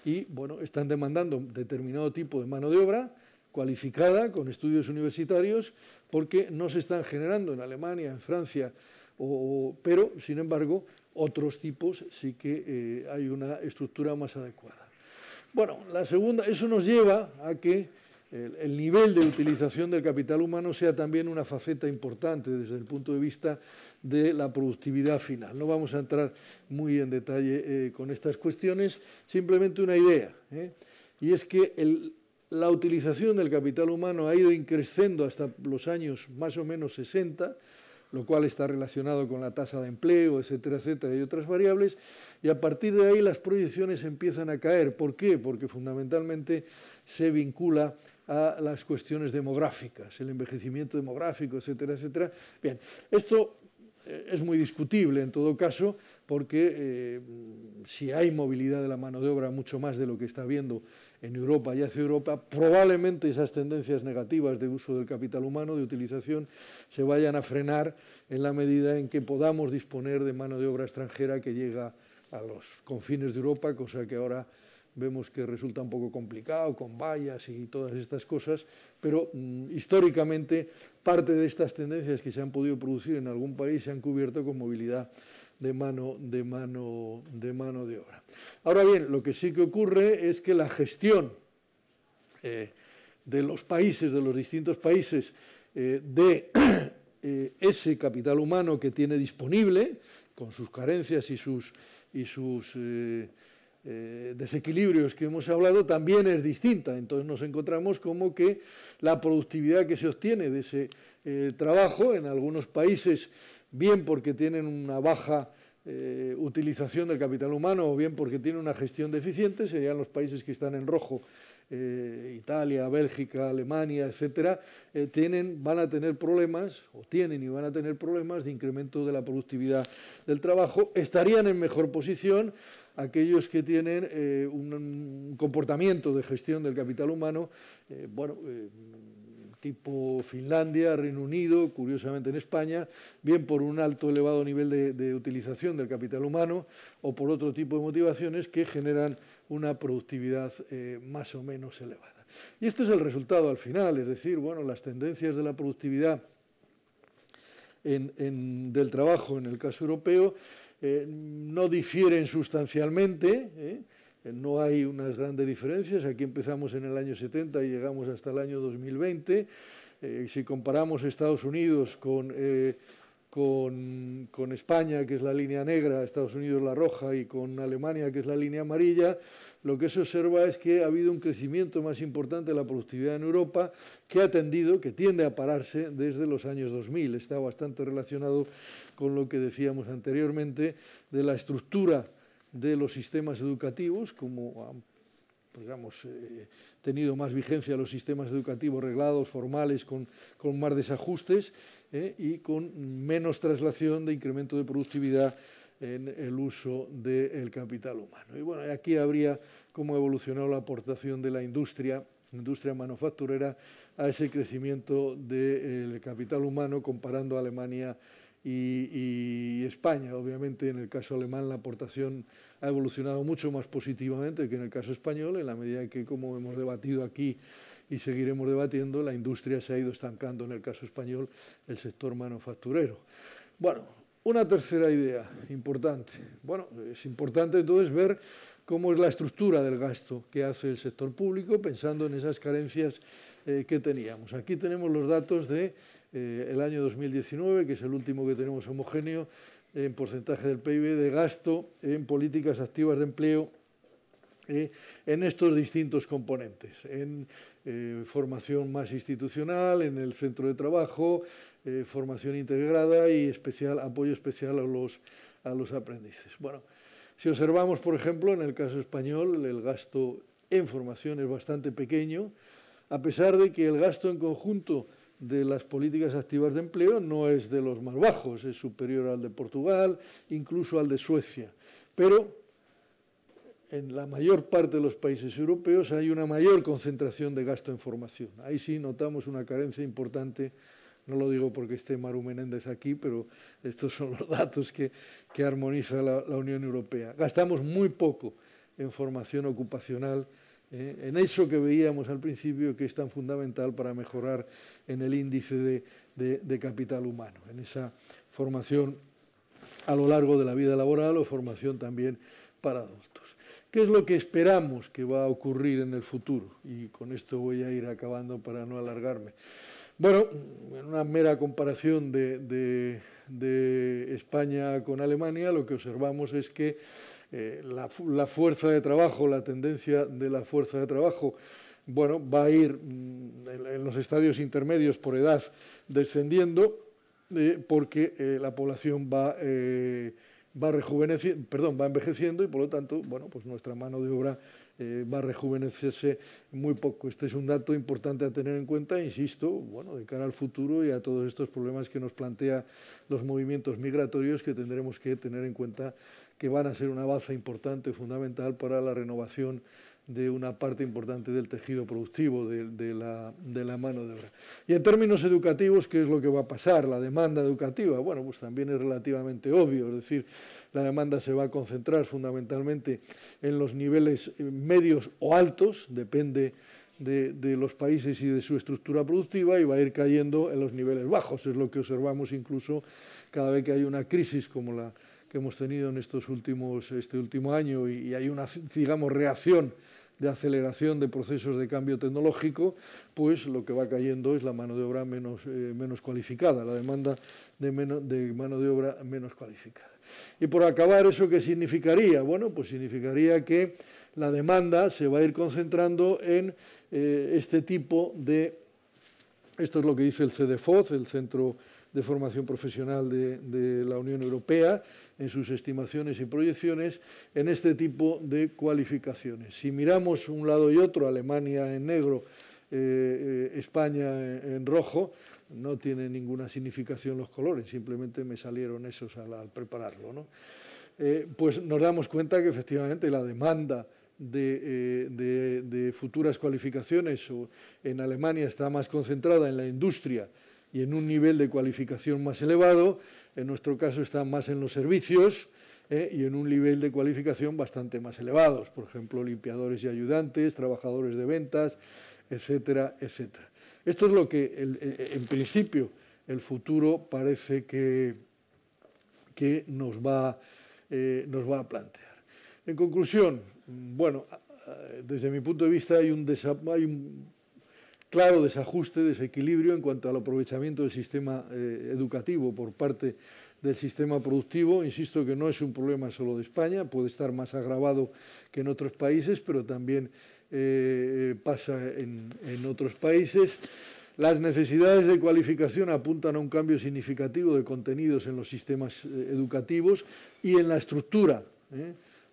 Y, bueno, están demandando determinado tipo de mano de obra cualificada con estudios universitarios porque no se están generando en Alemania, en Francia, pero, sin embargo, otros tipos sí que hay una estructura más adecuada. Bueno, la segunda, eso nos lleva a que el nivel de utilización del capital humano sea también una faceta importante desde el punto de vista de la productividad final. No vamos a entrar muy en detalle con estas cuestiones, simplemente una idea, y es que la utilización del capital humano ha ido increciendo hasta los años más o menos 60, lo cual está relacionado con la tasa de empleo, etcétera, etcétera, y otras variables, y a partir de ahí las proyecciones empiezan a caer. ¿Por qué? Porque fundamentalmente se vincula a las cuestiones demográficas, el envejecimiento demográfico, etcétera, etcétera. Bien, esto es muy discutible en todo caso, porque si hay movilidad de la mano de obra mucho más de lo que está habiendo en Europa y hacia Europa, probablemente esas tendencias negativas de uso del capital humano, de utilización, se vayan a frenar en la medida en que podamos disponer de mano de obra extranjera que llega a los confines de Europa, cosa que ahora vemos que resulta un poco complicado con vallas y todas estas cosas, pero históricamente parte de estas tendencias que se han podido producir en algún país se han cubierto con movilidad de mano de obra. Ahora bien, lo que sí que ocurre es que la gestión de los países, de los distintos países, de ese capital humano que tiene disponible, con sus carencias y sus desequilibrios que hemos hablado, también es distinta. Entonces nos encontramos como que la productividad que se obtiene de ese trabajo en algunos países, bien porque tienen una baja utilización del capital humano o bien porque tienen una gestión deficiente, serían los países que están en rojo, Italia, Bélgica, Alemania, etcétera, van a tener problemas, o tienen y van a tener problemas de incremento de la productividad del trabajo. Estarían en mejor posición aquellos que tienen un comportamiento de gestión del capital humano, tipo Finlandia, Reino Unido, curiosamente en España, bien por un alto, elevado nivel de utilización del capital humano o por otro tipo de motivaciones que generan una productividad más o menos elevada. Y este es el resultado al final, es decir, bueno, las tendencias de la productividad del trabajo en el caso europeo no difieren sustancialmente, no hay unas grandes diferencias. Aquí empezamos en el año 70 y llegamos hasta el año 2020. Si comparamos Estados Unidos con España, que es la línea negra, Estados Unidos la roja, y con Alemania, que es la línea amarilla, lo que se observa es que ha habido un crecimiento más importante de la productividad en Europa que tiende a pararse desde los años 2000. Está bastante relacionado con lo que decíamos anteriormente de la estructura de los sistemas educativos, como digamos, tenido más vigencia los sistemas educativos reglados, formales, con más desajustes y con menos traslación de incremento de productividad en el uso del capital humano. Y bueno, aquí habría cómo ha evolucionado la aportación de la industria manufacturera a ese crecimiento del capital humano comparando a Alemania y España. Obviamente, en el caso alemán la aportación ha evolucionado mucho más positivamente que en el caso español, en la medida en que, como hemos debatido aquí y seguiremos debatiendo, la industria se ha ido estancando en el caso español, el sector manufacturero. Bueno, una tercera idea importante. Bueno, es importante entonces ver cómo es la estructura del gasto que hace el sector público, pensando en esas carencias que teníamos. Aquí tenemos los datos de el año 2019, que es el último que tenemos homogéneo, en porcentaje del PIB de gasto en políticas activas de empleo en estos distintos componentes, en formación más institucional, en el centro de trabajo, formación integrada y apoyo especial a los aprendices. Bueno, si observamos, por ejemplo, en el caso español, el gasto en formación es bastante pequeño, a pesar de que el gasto en conjunto de las políticas activas de empleo no es de los más bajos, es superior al de Portugal, incluso al de Suecia. Pero en la mayor parte de los países europeos hay una mayor concentración de gasto en formación. Ahí sí notamos una carencia importante. No lo digo porque esté Maru Menéndez aquí, pero estos son los datos que armoniza la Unión Europea. Gastamos muy poco en formación ocupacional, en eso que veíamos al principio que es tan fundamental para mejorar en el índice de capital humano, en esa formación a lo largo de la vida laboral o formación también para adultos. ¿Qué es lo que esperamos que va a ocurrir en el futuro? Y con esto voy a ir acabando para no alargarme. Bueno, en una mera comparación de España con Alemania, lo que observamos es que la fuerza de trabajo, la tendencia de la fuerza de trabajo, bueno, va a ir en los estadios intermedios por edad descendiendo, porque la población va envejeciendo y por lo tanto, bueno, pues nuestra mano de obra va a rejuvenecerse muy poco. Este es un dato importante a tener en cuenta, insisto, bueno, de cara al futuro y a todos estos problemas que nos plantea los movimientos migratorios, que tendremos que tener en cuenta que van a ser una baza importante, fundamental para la renovación de una parte importante del tejido productivo, de la mano de obra. Y en términos educativos, ¿qué es lo que va a pasar? La demanda educativa, bueno, pues también es relativamente obvio, es decir, la demanda se va a concentrar fundamentalmente en los niveles medios o altos, depende de los países y de su estructura productiva, y va a ir cayendo en los niveles bajos. Es lo que observamos incluso cada vez que hay una crisis como la que hemos tenido en este último año y hay una, digamos, reacción de aceleración de procesos de cambio tecnológico, pues lo que va cayendo es la mano de obra menos cualificada, la demanda de mano de obra menos cualificada. Y por acabar, ¿eso qué significaría? Bueno, pues significaría que la demanda se va a ir concentrando en este tipo de... Esto es lo que dice el CDFOZ, el Centro de Formación Profesional de la Unión Europea, en sus estimaciones y proyecciones, en este tipo de cualificaciones. Si miramos un lado y otro, Alemania en negro, España en rojo, no tiene ninguna significación los colores, simplemente me salieron esos al prepararlo, ¿no? Pues nos damos cuenta que efectivamente la demanda de futuras cualificaciones en Alemania está más concentrada en la industria y en un nivel de cualificación más elevado. En nuestro caso está más en los servicios y en un nivel de cualificación bastante más elevados, por ejemplo, limpiadores y ayudantes, trabajadores de ventas, etcétera, etcétera. Esto es lo que, en principio, el futuro parece que nos va a plantear. En conclusión, bueno, desde mi punto de vista hay un claro desajuste, desequilibrio en cuanto al aprovechamiento del sistema educativo por parte del sistema productivo. Insisto que no es un problema solo de España, puede estar más agravado que en otros países, pero también pasa en otros países. Las necesidades de cualificación apuntan a un cambio significativo de contenidos en los sistemas educativos y en la estructura,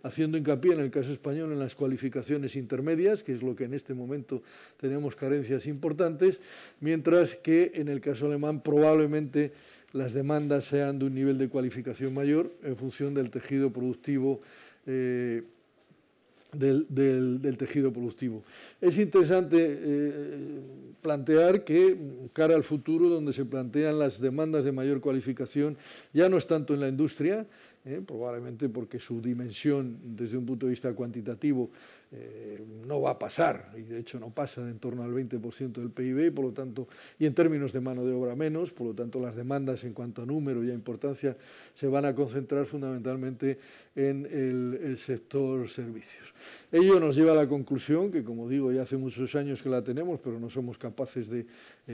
haciendo hincapié en el caso español en las cualificaciones intermedias, que es lo que en este momento tenemos carencias importantes, mientras que en el caso alemán probablemente las demandas sean de un nivel de cualificación mayor en función del tejido productivo, del tejido productivo. Es interesante plantear que, cara al futuro, donde se plantean las demandas de mayor cualificación, ya no es tanto en la industria, probablemente porque su dimensión desde un punto de vista cuantitativo no va a pasar, y de hecho no pasa de en torno al 20% del PIB, por lo tanto, y en términos de mano de obra menos, por lo tanto las demandas en cuanto a número y a importancia se van a concentrar fundamentalmente en el sector servicios. Ello nos lleva a la conclusión, que como digo ya hace muchos años que la tenemos, pero no somos capaces de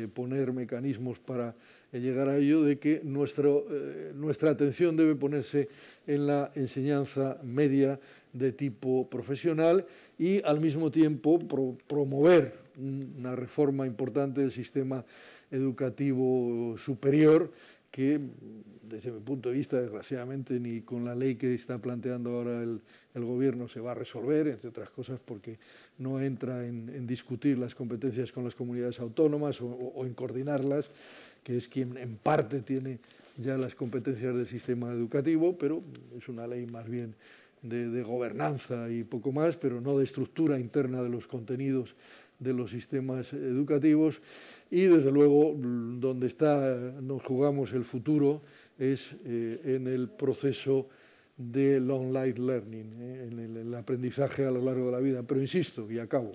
poner mecanismos para llegar a ello, de que nuestra atención debe ponerse en la enseñanza media de tipo profesional y al mismo tiempo promover una reforma importante del sistema educativo superior que, desde mi punto de vista, desgraciadamente, ni con la ley que está planteando ahora el Gobierno se va a resolver, entre otras cosas porque no entra en discutir las competencias con las comunidades autónomas o en coordinarlas, que es quien en parte tiene ya las competencias del sistema educativo, pero es una ley más bien de gobernanza y poco más, pero no de estructura interna de los contenidos de los sistemas educativos. Y desde luego donde nos jugamos el futuro es en el proceso de long life learning, en el aprendizaje a lo largo de la vida. Pero insisto, y acabo,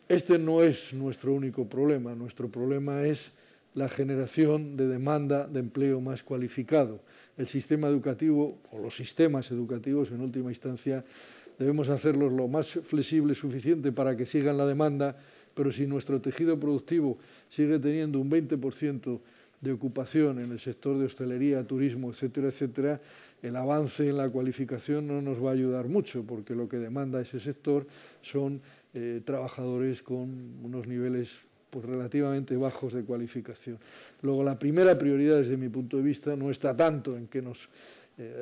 este no es nuestro único problema. Nuestro problema es la generación de demanda de empleo más cualificado. El sistema educativo, o los sistemas educativos en última instancia, debemos hacerlos lo más flexible suficiente para que sigan la demanda, pero si nuestro tejido productivo sigue teniendo un 20% de ocupación en el sector de hostelería, turismo, etcétera, etcétera, el avance en la cualificación no nos va a ayudar mucho, porque lo que demanda ese sector son trabajadores con unos niveles pues relativamente bajos de cualificación. Luego, la primera prioridad desde mi punto de vista no está tanto en que nos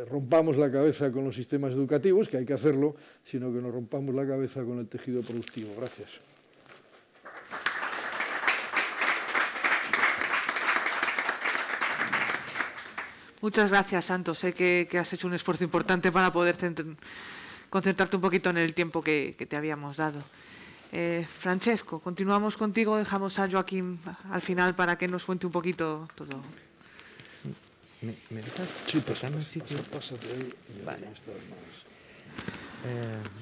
rompamos la cabeza con los sistemas educativos, que hay que hacerlo, sino que nos rompamos la cabeza con el tejido productivo. Gracias. Muchas gracias, Santos. Sé que has hecho un esfuerzo importante para poder concentrarte un poquito en el tiempo que te habíamos dado. Francesco, continuamos contigo. Dejamos a Joaquín al final para que nos cuente un poquito todo. ¿Me dejas? Sí, pasarme un sitio? Pásate ahí. Vale.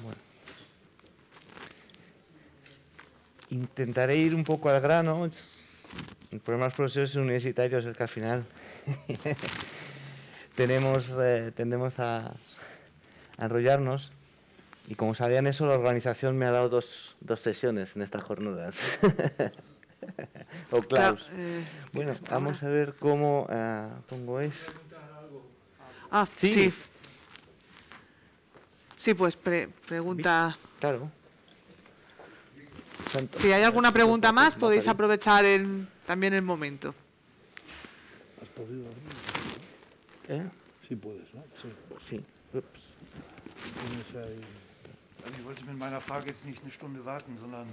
Bueno. Intentaré ir un poco al grano. El problema de los profesores universitarios es que al final tendemos a enrollarnos, y como sabían eso, la organización me ha dado dos sesiones en estas jornadas. O Klaus. Bueno, vamos a ver cómo pongo eso. Sí. Sí, pues pregunta. Claro. Si hay alguna pregunta más, podéis aprovechar también el momento. ¿Has podido dormir? Sí puedes, ¿no? Sí. Ups. Also ich wollte mit meiner Frage jetzt nicht eine Stunde warten, sondern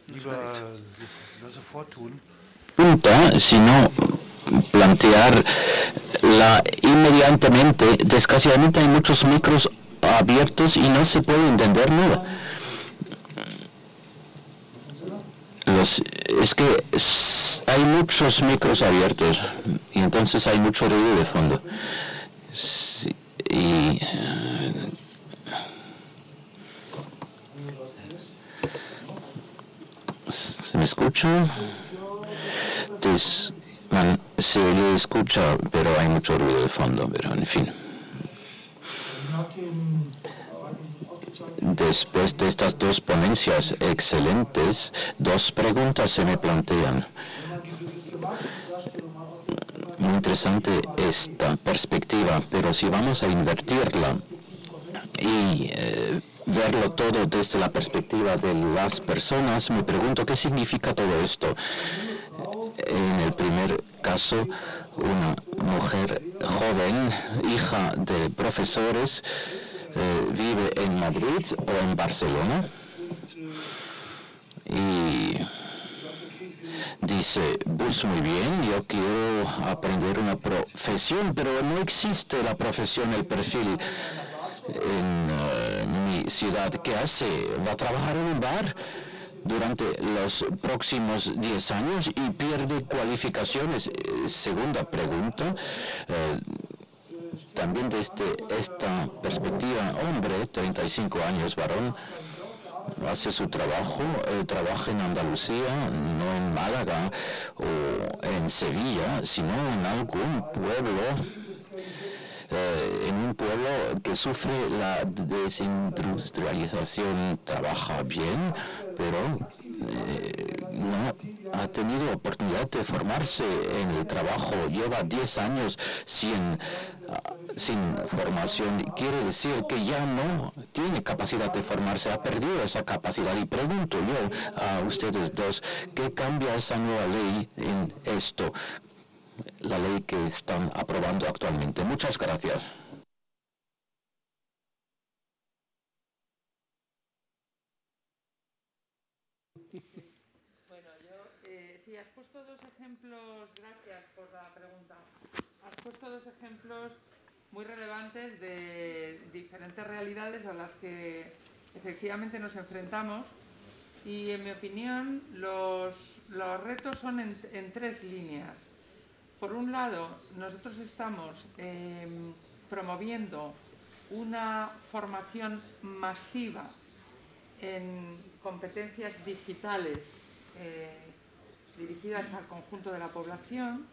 lieber das sofort tun. Pregunta, sino plantearla inmediatamente. Desgraciadamente hay muchos micros abiertos y no se puede entender nada. Es que hay muchos micros abiertos y entonces hay mucho ruido de fondo. Sí, y ¿se me escucha? Se le escucha, pero hay mucho ruido de fondo, pero en fin. Después de estas dos ponencias excelentes, dos preguntas se me plantean. Muy interesante esta perspectiva, pero si vamos a invertirla y verlo todo desde la perspectiva de las personas, me pregunto qué significa todo esto. En el primer caso, una mujer joven, hija de profesores, vive en Madrid o en Barcelona y dice, pues muy bien, yo quiero aprender una profesión, pero no existe la profesión, el perfil en mi ciudad. ¿Qué hace? ¿Va a trabajar en un bar durante los próximos 10 años y pierde cualificaciones? Segunda pregunta. También desde esta perspectiva, hombre, 35 años, varón, hace su trabajo, trabaja en Andalucía, no en Málaga o en Sevilla, sino en algún pueblo, en un pueblo que sufre la desindustrialización. Trabaja bien, pero no ha tenido oportunidad de formarse en el trabajo, lleva 10 años sin formación. Quiere decir que ya no tiene capacidad de formarse, ha perdido esa capacidad. Y pregunto yo a ustedes dos, ¿qué cambia esa nueva ley en esto? La ley que están aprobando actualmente. Muchas gracias. Bueno, sí, has puesto dos ejemplos, gracias por la pregunta. Has puesto dos ejemplos muy relevantes de diferentes realidades a las que efectivamente nos enfrentamos, y en mi opinión los retos son en tres líneas. Por un lado, nosotros estamos promoviendo una formación masiva en competencias digitales dirigidas al conjunto de la población,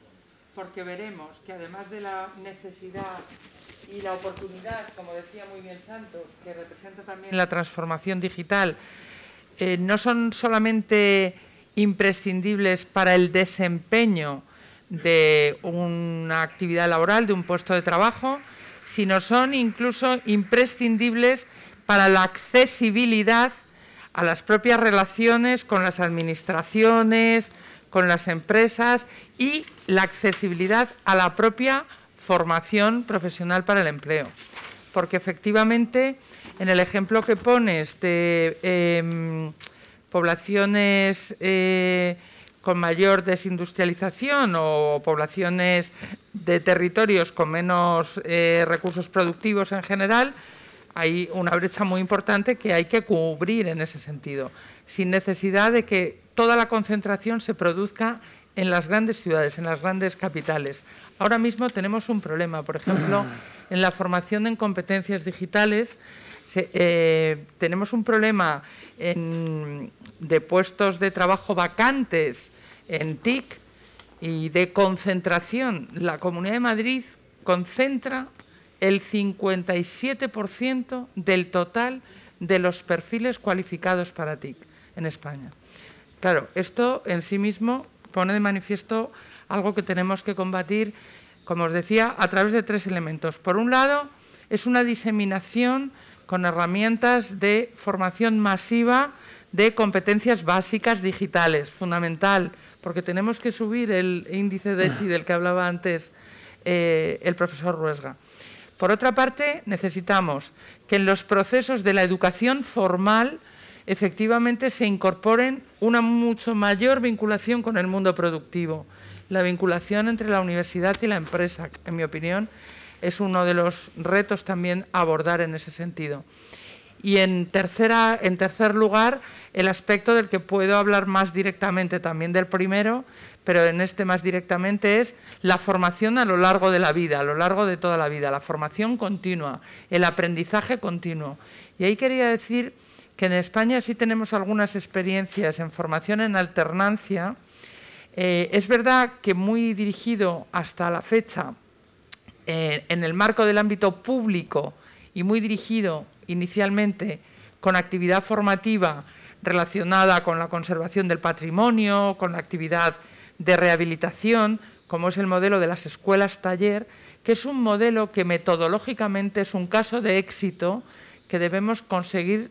porque veremos que además de la necesidad y la oportunidad, como decía muy bien Santos, que representa también la transformación digital, no son solamente imprescindibles para el desempeño de una actividad laboral, de un puesto de trabajo, sino son incluso imprescindibles para la accesibilidad a las propias relaciones con las administraciones, con las empresas, y la accesibilidad a la propia formación profesional para el empleo. Porque efectivamente, en el ejemplo que pones de poblaciones con mayor desindustrialización o poblaciones de territorios con menos recursos productivos en general, hay una brecha muy importante que hay que cubrir en ese sentido, sin necesidad de que toda la concentración se produzca en las grandes ciudades, en las grandes capitales. Ahora mismo tenemos un problema, por ejemplo, en la formación en competencias digitales, tenemos un problema de puestos de trabajo vacantes en TIC y de concentración. La Comunidad de Madrid concentra el 57% del total de los perfiles cualificados para TIC en España. Claro, esto en sí mismo pone de manifiesto algo que tenemos que combatir, como os decía, a través de 3 elementos. Por un lado, es una diseminación con herramientas de formación masiva de competencias básicas digitales, fundamental, porque tenemos que subir el índice de ESI del que hablaba antes el profesor Ruesga. Por otra parte, necesitamos que en los procesos de la educación formal efectivamente se incorporen una mucho mayor vinculación con el mundo productivo. La vinculación entre la universidad y la empresa, en mi opinión, es uno de los retos también a abordar en ese sentido. Y en tercer lugar, el aspecto del que puedo hablar más directamente, también del primero, pero en este más directamente, es la formación a lo largo de la vida, a lo largo de toda la vida, la formación continua, el aprendizaje continuo. Y ahí quería decir que en España sí tenemos algunas experiencias en formación en alternancia. Es verdad que muy dirigido hasta la fecha en el marco del ámbito público y muy dirigido inicialmente con actividad formativa relacionada con la conservación del patrimonio, con la actividad de rehabilitación, como es el modelo de las escuelas taller, que es un modelo que metodológicamente es un caso de éxito que debemos conseguir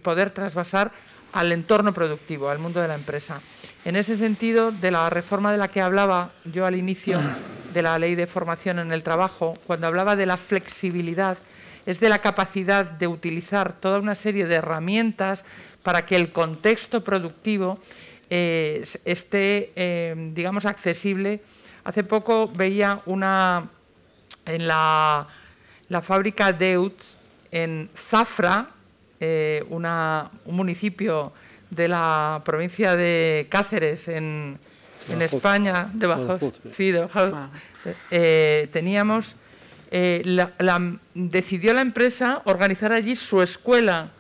poder trasvasar al entorno productivo, al mundo de la empresa. En ese sentido, de la reforma de la que hablaba yo al inicio de la Ley de Formación en el Trabajo, cuando hablaba de la flexibilidad, es de la capacidad de utilizar toda una serie de herramientas para que el contexto productivo esté, digamos, accesible. Hace poco veía en la fábrica Deutz, en Zafra, un municipio de la provincia de Cáceres, en España, de Badajoz, sí, de Badajoz, teníamos... decidió la empresa organizar allí su escuela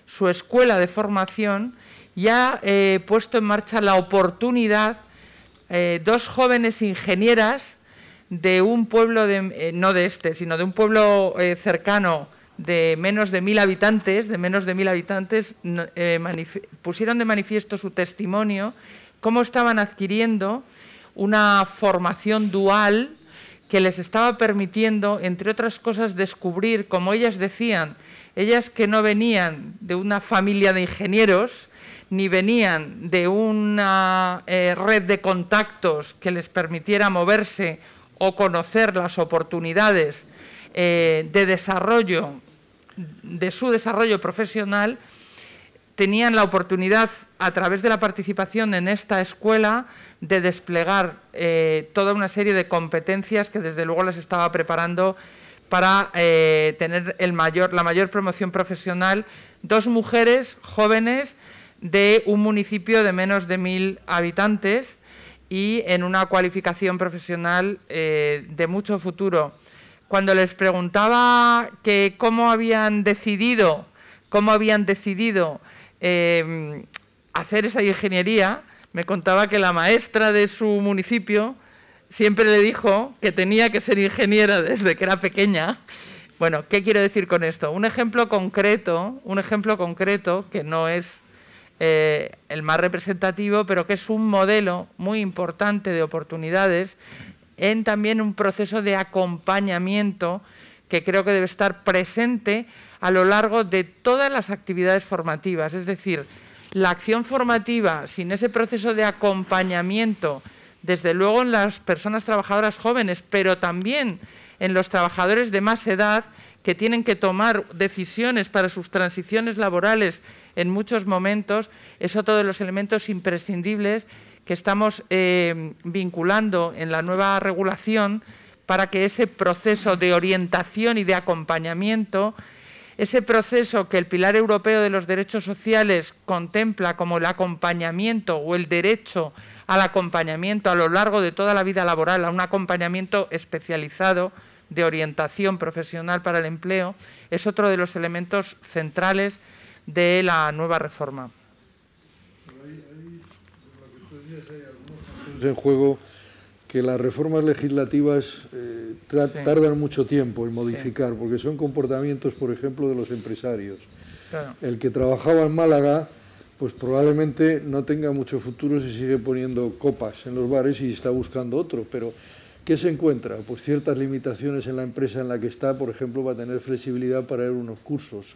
de formación y ha puesto en marcha la oportunidad 2 jóvenes ingenieras de un pueblo, no de este, sino de un pueblo cercano de menos de 1.000 habitantes, pusieron de manifiesto su testimonio, cómo estaban adquiriendo una formación dual que les estaba permitiendo, entre otras cosas, descubrir, como ellas decían, ellas que no venían de una familia de ingenieros, ni venían de una red de contactos que les permitiera moverse o conocer las oportunidades de desarrollo, de su desarrollo profesional, tenían la oportunidad, a través de la participación en esta escuela, de desplegar toda una serie de competencias que desde luego les estaba preparando para tener la mayor promoción profesional. 2 mujeres jóvenes de un municipio de menos de 1.000 habitantes y en una cualificación profesional de mucho futuro. Cuando les preguntaba que cómo habían decidido hacer esa ingeniería, me contaba que la maestra de su municipio siempre le dijo que tenía que ser ingeniera desde que era pequeña. Bueno, ¿qué quiero decir con esto? Un ejemplo concreto que no es el más representativo, pero que es un modelo muy importante de oportunidades en también un proceso de acompañamiento que creo que debe estar presente a lo largo de todas las actividades formativas. Es decir, la acción formativa, sin ese proceso de acompañamiento desde luego en las personas trabajadoras jóvenes, pero también en los trabajadores de más edad, que tienen que tomar decisiones para sus transiciones laborales en muchos momentos, es otro de los elementos imprescindibles que estamos vinculando en la nueva regulación para que ese proceso de orientación y de acompañamiento, ese proceso que el Pilar Europeo de los Derechos Sociales contempla como el acompañamiento o el derecho al acompañamiento a lo largo de toda la vida laboral, a un acompañamiento especializado de orientación profesional para el empleo, es otro de los elementos centrales de la nueva reforma. En juego que las reformas legislativas tardan mucho tiempo en modificar, porque son comportamientos, por ejemplo, de los empresarios. Claro. El que trabajaba en Málaga, pues probablemente no tenga mucho futuro si sigue poniendo copas en los bares y está buscando otro, pero ¿qué se encuentra? Pues ciertas limitaciones en la empresa en la que está, por ejemplo, va a tener flexibilidad para ir a unos cursos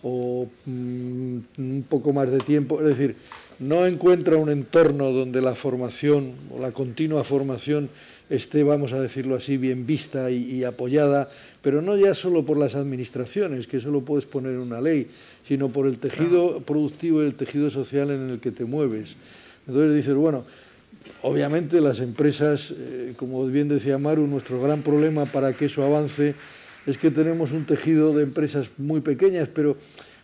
o un poco más de tiempo, es decir, no encuentra un entorno donde la formación o la continua formación esté, vamos a decirlo así, bien vista y apoyada, pero no ya solo por las administraciones, que eso lo puedes poner en una ley, sino por el tejido productivo y el tejido social en el que te mueves. Entonces dices, bueno, obviamente las empresas, como bien decía Maru, nuestro gran problema para que eso avance es que tenemos un tejido de empresas muy pequeñas, pero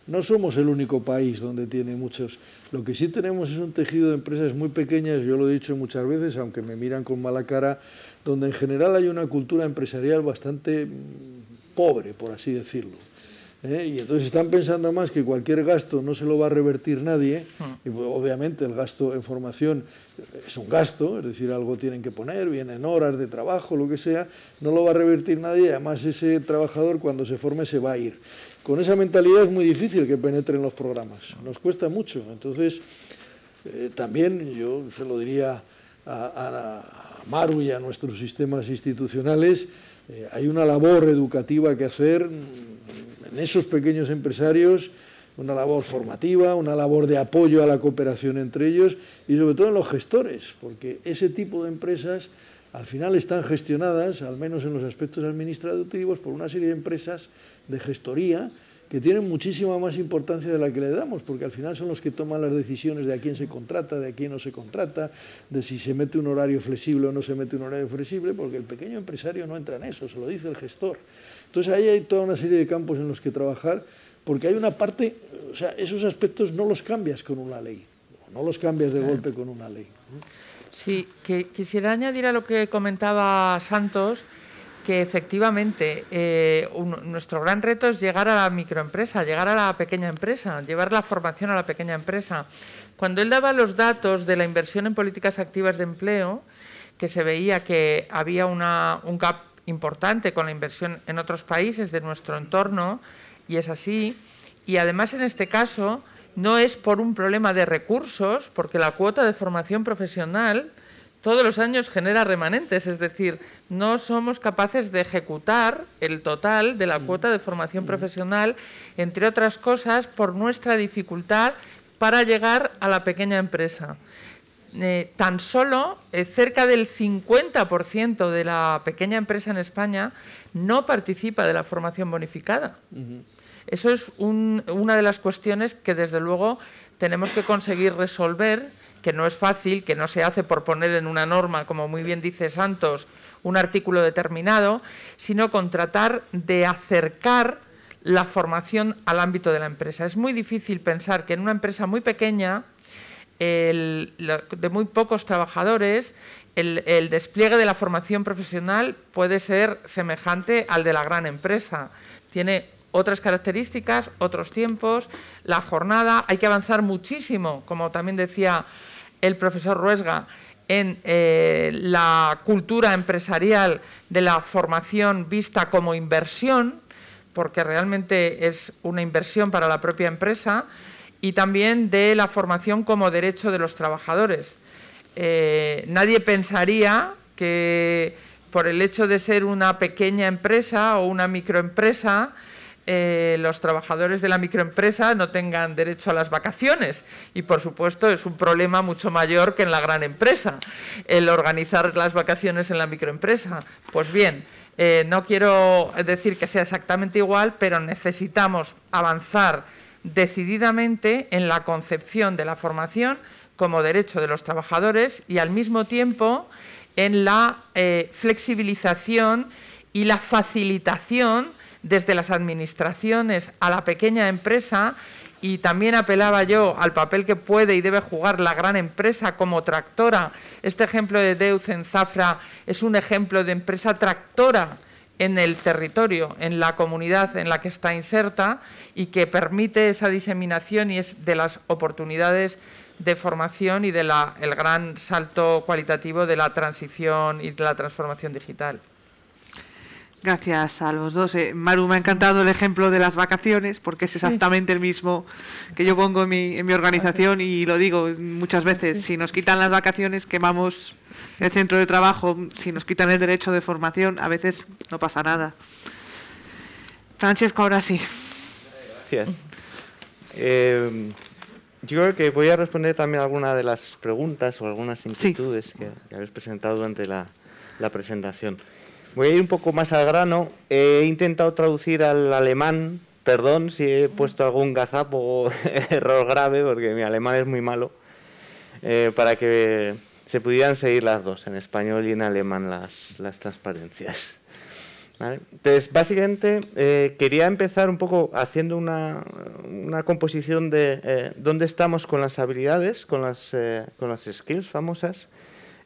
no somos el único país donde tiene muchos. Lo que sí tenemos es un tejido de empresas muy pequeñas, yo lo he dicho muchas veces, aunque me miran con mala cara, donde en general hay una cultura empresarial bastante pobre, por así decirlo. Y entonces están pensando más que cualquier gasto no se lo va a revertir nadie, y pues, obviamente el gasto en formación es un gasto, es decir, algo tienen que poner, vienen horas de trabajo, lo que sea, no lo va a revertir nadie, además ese trabajador cuando se forme se va a ir. Con esa mentalidad es muy difícil que penetre en los programas, nos cuesta mucho. Entonces, también yo se lo diría a Maru y a nuestros sistemas institucionales, hay una labor educativa que hacer en esos pequeños empresarios, una labor formativa, una labor de apoyo a la cooperación entre ellos y sobre todo en los gestores, porque ese tipo de empresas al final están gestionadas, al menos en los aspectos administrativos, por una serie de empresas de gestoría que tienen muchísima más importancia de la que le damos, porque al final son los que toman las decisiones de a quién se contrata, de a quién no se contrata, de si se mete un horario flexible o no se mete un horario flexible, porque el pequeño empresario no entra en eso, se lo dice el gestor. Entonces ahí hay toda una serie de campos en los que trabajar, porque hay una parte, o sea, esos aspectos no los cambias con una ley, no los cambias de golpe con una ley. Sí, que quisiera añadir a lo que comentaba Santos, que efectivamente nuestro gran reto es llegar a la microempresa, llegar a la pequeña empresa, llevar la formación a la pequeña empresa. Cuando él daba los datos de la inversión en políticas activas de empleo, que se veía que había un gap importante con la inversión en otros países de nuestro entorno, y es así, y además en este caso no es por un problema de recursos, porque la cuota de formación profesional todos los años genera remanentes, es decir, no somos capaces de ejecutar el total de la cuota de formación profesional, entre otras cosas, por nuestra dificultad para llegar a la pequeña empresa. Tan solo cerca del 50% de la pequeña empresa en España no participa de la formación bonificada. Eso es una de las cuestiones que, desde luego, tenemos que conseguir resolver, que no es fácil, que no se hace por poner en una norma, como muy bien dice Santos, un artículo determinado, sino con tratar de acercar la formación al ámbito de la empresa. Es muy difícil pensar que en una empresa muy pequeña, de muy pocos trabajadores, el despliegue de la formación profesional puede ser semejante al de la gran empresa. Tiene otras características, otros tiempos, la jornada, hay que avanzar muchísimo, como también decía el profesor Ruesga, en la cultura empresarial de la formación vista como inversión, porque realmente es una inversión para la propia empresa, y también de la formación como derecho de los trabajadores. Nadie pensaría que por el hecho de ser una pequeña empresa o una microempresa los trabajadores de la microempresa no tengan derecho a las vacaciones y, por supuesto, es un problema mucho mayor que en la gran empresa, el organizar las vacaciones en la microempresa. Pues bien, no quiero decir que sea exactamente igual, pero necesitamos avanzar decididamente en la concepción de la formación como derecho de los trabajadores y, al mismo tiempo, en la flexibilización y la facilitación desde las administraciones a la pequeña empresa, y también apelaba yo al papel que puede y debe jugar la gran empresa como tractora. Este ejemplo de Deutz en Zafra es un ejemplo de empresa tractora en el territorio, en la comunidad en la que está inserta, y que permite esa diseminación y es de las oportunidades de formación y del gran salto cualitativo de la transición y de la transformación digital. Gracias a los dos. Maru, me ha encantado el ejemplo de las vacaciones, porque es exactamente el mismo que yo pongo en mi organización, y lo digo muchas veces: si nos quitan las vacaciones, quemamos el centro de trabajo. Si nos quitan el derecho de formación, a veces no pasa nada. Francesco, ahora sí. Gracias. Yo creo que voy a responder también a algunas de las preguntas o algunas inquietudes que habéis presentado durante la presentación. Voy a ir un poco más al grano. He intentado traducir al alemán, perdón si he puesto algún gazapo o error grave, porque mi alemán es muy malo, para que se pudieran seguir las dos, en español y en alemán, las transparencias. ¿Vale? Entonces, básicamente, quería empezar un poco haciendo una composición de dónde estamos con las habilidades, con las skills famosas,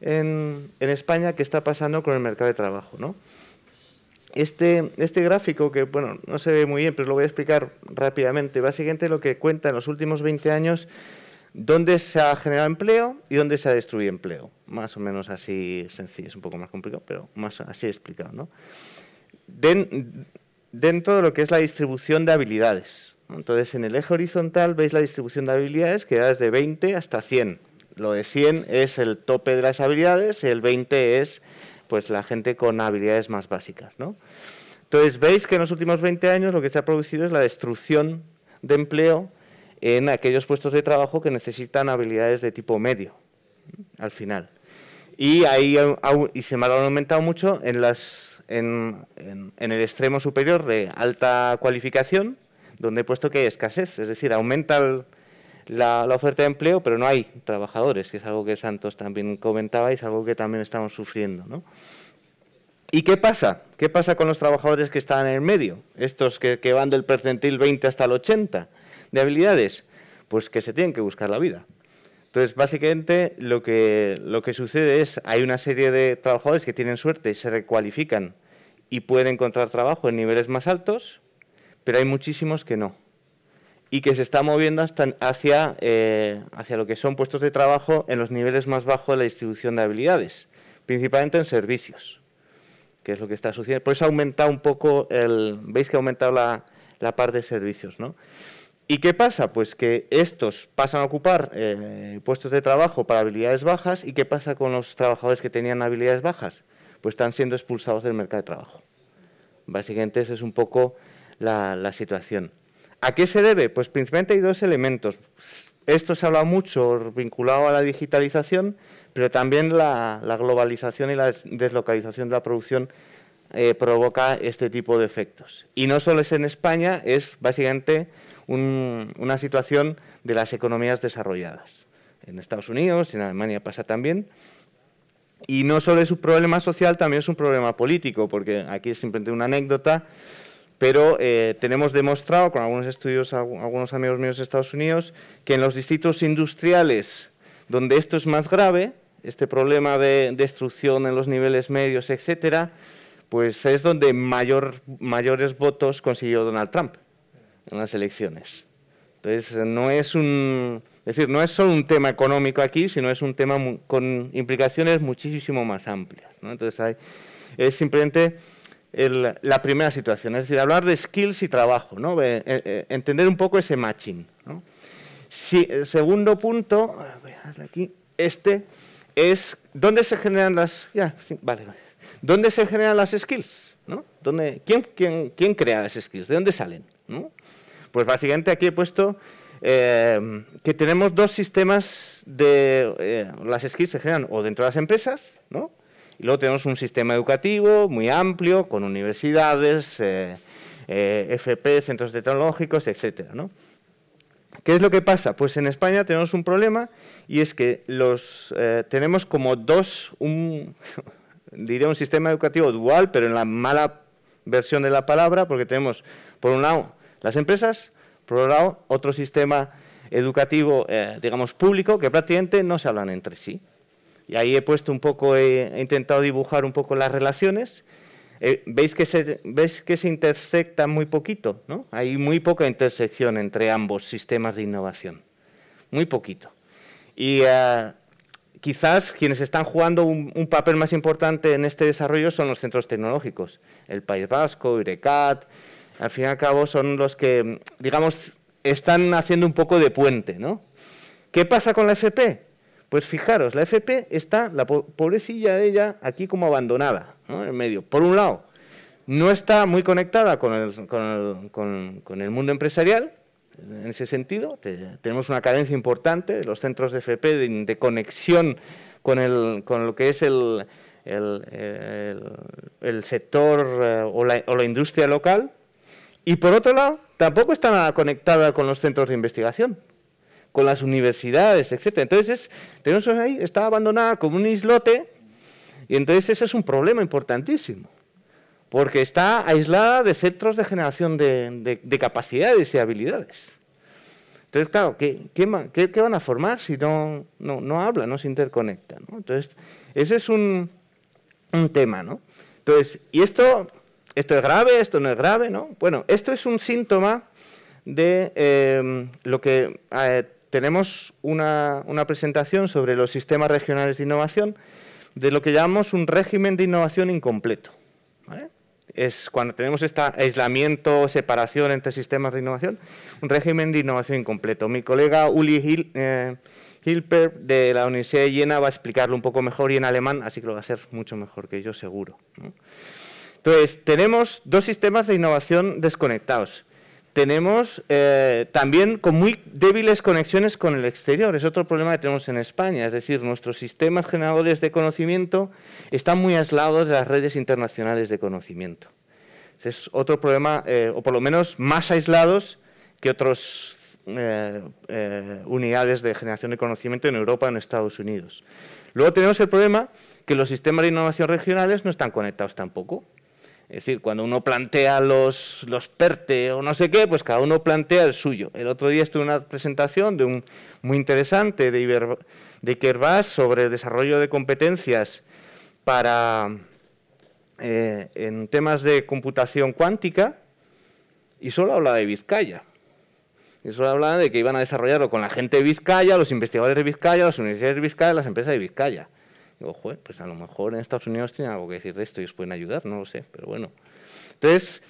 en España, qué está pasando con el mercado de trabajo, ¿no? Este gráfico, que bueno, no se ve muy bien, pero lo voy a explicar rápidamente. Básicamente lo que cuenta en los últimos 20 años dónde se ha generado empleo y dónde se ha destruido empleo. Más o menos así sencillo, es un poco más complicado, pero más así explicado, ¿no? Dentro de lo que es la distribución de habilidades. Entonces, en el eje horizontal veis la distribución de habilidades, que va desde 20 hasta 100. Lo de 100 es el tope de las habilidades y el 20 es pues la gente con habilidades más básicas, ¿no? Entonces, veis que en los últimos 20 años lo que se ha producido es la destrucción de empleo en aquellos puestos de trabajo que necesitan habilidades de tipo medio, al final. Y se me han aumentado mucho en el extremo superior de alta cualificación, donde he puesto que hay escasez, es decir, aumenta la oferta de empleo, pero no hay trabajadores, que es algo que Santos también comentaba y es algo que también estamos sufriendo, ¿no? ¿Y qué pasa? ¿Qué pasa con los trabajadores que están en el medio? Estos que van del percentil 20 hasta el 80 de habilidades, pues que se tienen que buscar la vida. Entonces, básicamente, lo que sucede es, hay una serie de trabajadores que tienen suerte y se recualifican y pueden encontrar trabajo en niveles más altos, pero hay muchísimos que no. Y que se está moviendo hacia lo que son puestos de trabajo en los niveles más bajos de la distribución de habilidades, principalmente en servicios, que es lo que está sucediendo. Por eso ha aumentado un poco, veis que ha aumentado la parte de servicios, ¿no? ¿Y qué pasa? Pues que estos pasan a ocupar puestos de trabajo para habilidades bajas. ¿Y qué pasa con los trabajadores que tenían habilidades bajas? Pues están siendo expulsados del mercado de trabajo. Básicamente esa es un poco la situación. ¿A qué se debe? Pues principalmente hay dos elementos. Esto se ha hablado mucho vinculado a la digitalización, pero también la globalización y la deslocalización de la producción provoca este tipo de efectos. Y no solo es en España, es básicamente una situación de las economías desarrolladas. En Estados Unidos y en Alemania pasa también. Y no solo es un problema social, también es un problema político, porque aquí es simplemente una anécdota, pero tenemos demostrado con algunos estudios, algunos amigos míos de Estados Unidos, que en los distritos industriales donde esto es más grave, este problema de destrucción en los niveles medios, etcétera, pues es donde mayores votos consiguió Donald Trump en las elecciones. Entonces, no es solo un tema económico aquí, sino es un tema con implicaciones muchísimo más amplias, ¿no? Entonces, es simplemente la primera situación, es decir, hablar de skills y trabajo, ¿no? Entender un poco ese matching, ¿no? El segundo punto, voy a darle aquí, es ¿dónde se generan las ¿dónde se generan las skills? ¿no? ¿Quién crea las skills? ¿De dónde salen? ¿No? Pues básicamente aquí he puesto que tenemos dos sistemas de... las skills se generan o dentro de las empresas, ¿no? Y luego tenemos un sistema educativo muy amplio, con universidades, FP, centros tecnológicos, etcétera, ¿no? ¿Qué es lo que pasa? Pues en España tenemos un problema y es que tenemos como diría un sistema educativo dual, pero en la mala versión de la palabra, porque tenemos, por un lado, las empresas, por otro lado, otro sistema educativo, digamos, público, que prácticamente no se hablan entre sí. Y ahí he puesto un poco, he intentado dibujar un poco las relaciones. ¿Veis que se intersectan muy poquito, ¿no? Hay muy poca intersección entre ambos sistemas de innovación. Muy poquito. Y quizás quienes están jugando un papel más importante en este desarrollo son los centros tecnológicos. El País Vasco, Eurecat, al fin y al cabo son los que, digamos, están haciendo un poco de puente, ¿no? ¿Qué pasa con la FP? Pues fijaros, la FP está, la pobrecilla de ella, aquí como abandonada, ¿no? En medio. Por un lado, no está muy conectada con el mundo empresarial, en ese sentido. Tenemos una carencia importante de los centros de FP de conexión con lo que es el sector o la industria local. Y por otro lado, tampoco está nada conectada con los centros de investigación, con las universidades, etcétera. Entonces, tenemos ahí, está abandonada como un islote, y entonces ese es un problema importantísimo, porque está aislada de centros de generación de capacidades y habilidades. Entonces, claro, ¿qué van a formar si no hablan, no se interconectan, ¿no? Entonces, ese es un tema, ¿no? Entonces, ¿y esto es grave, esto no es grave, no? Bueno, esto es un síntoma de lo que... tenemos una presentación sobre los sistemas regionales de innovación, de lo que llamamos un régimen de innovación incompleto, ¿vale? Es cuando tenemos este aislamiento, separación entre sistemas de innovación, un régimen de innovación incompleto. Mi colega Uli Hilper de la Universidad de Jena va a explicarlo un poco mejor y en alemán, así que lo va a hacer mucho mejor que yo, seguro, ¿no? Entonces, tenemos dos sistemas de innovación desconectados. Tenemos también con muy débiles conexiones con el exterior. Es otro problema que tenemos en España. Es decir, nuestros sistemas generadores de conocimiento están muy aislados de las redes internacionales de conocimiento. Es otro problema, o por lo menos más aislados que otras unidades de generación de conocimiento en Europa o en Estados Unidos. Luego tenemos el problema que los sistemas de innovación regionales no están conectados tampoco. Es decir, cuando uno plantea los PERTE o no sé qué, pues cada uno plantea el suyo. El otro día estuve en una presentación muy interesante de Ikerbas sobre el desarrollo de competencias en temas de computación cuántica, y solo hablaba de Vizcaya. Y solo hablaba de que iban a desarrollarlo con la gente de Vizcaya, los investigadores de Vizcaya, las universidades de Vizcaya, las empresas de Vizcaya. Digo, joder, pues a lo mejor en Estados Unidos tienen algo que decir de esto y os pueden ayudar, no lo sé, pero bueno. Entonces,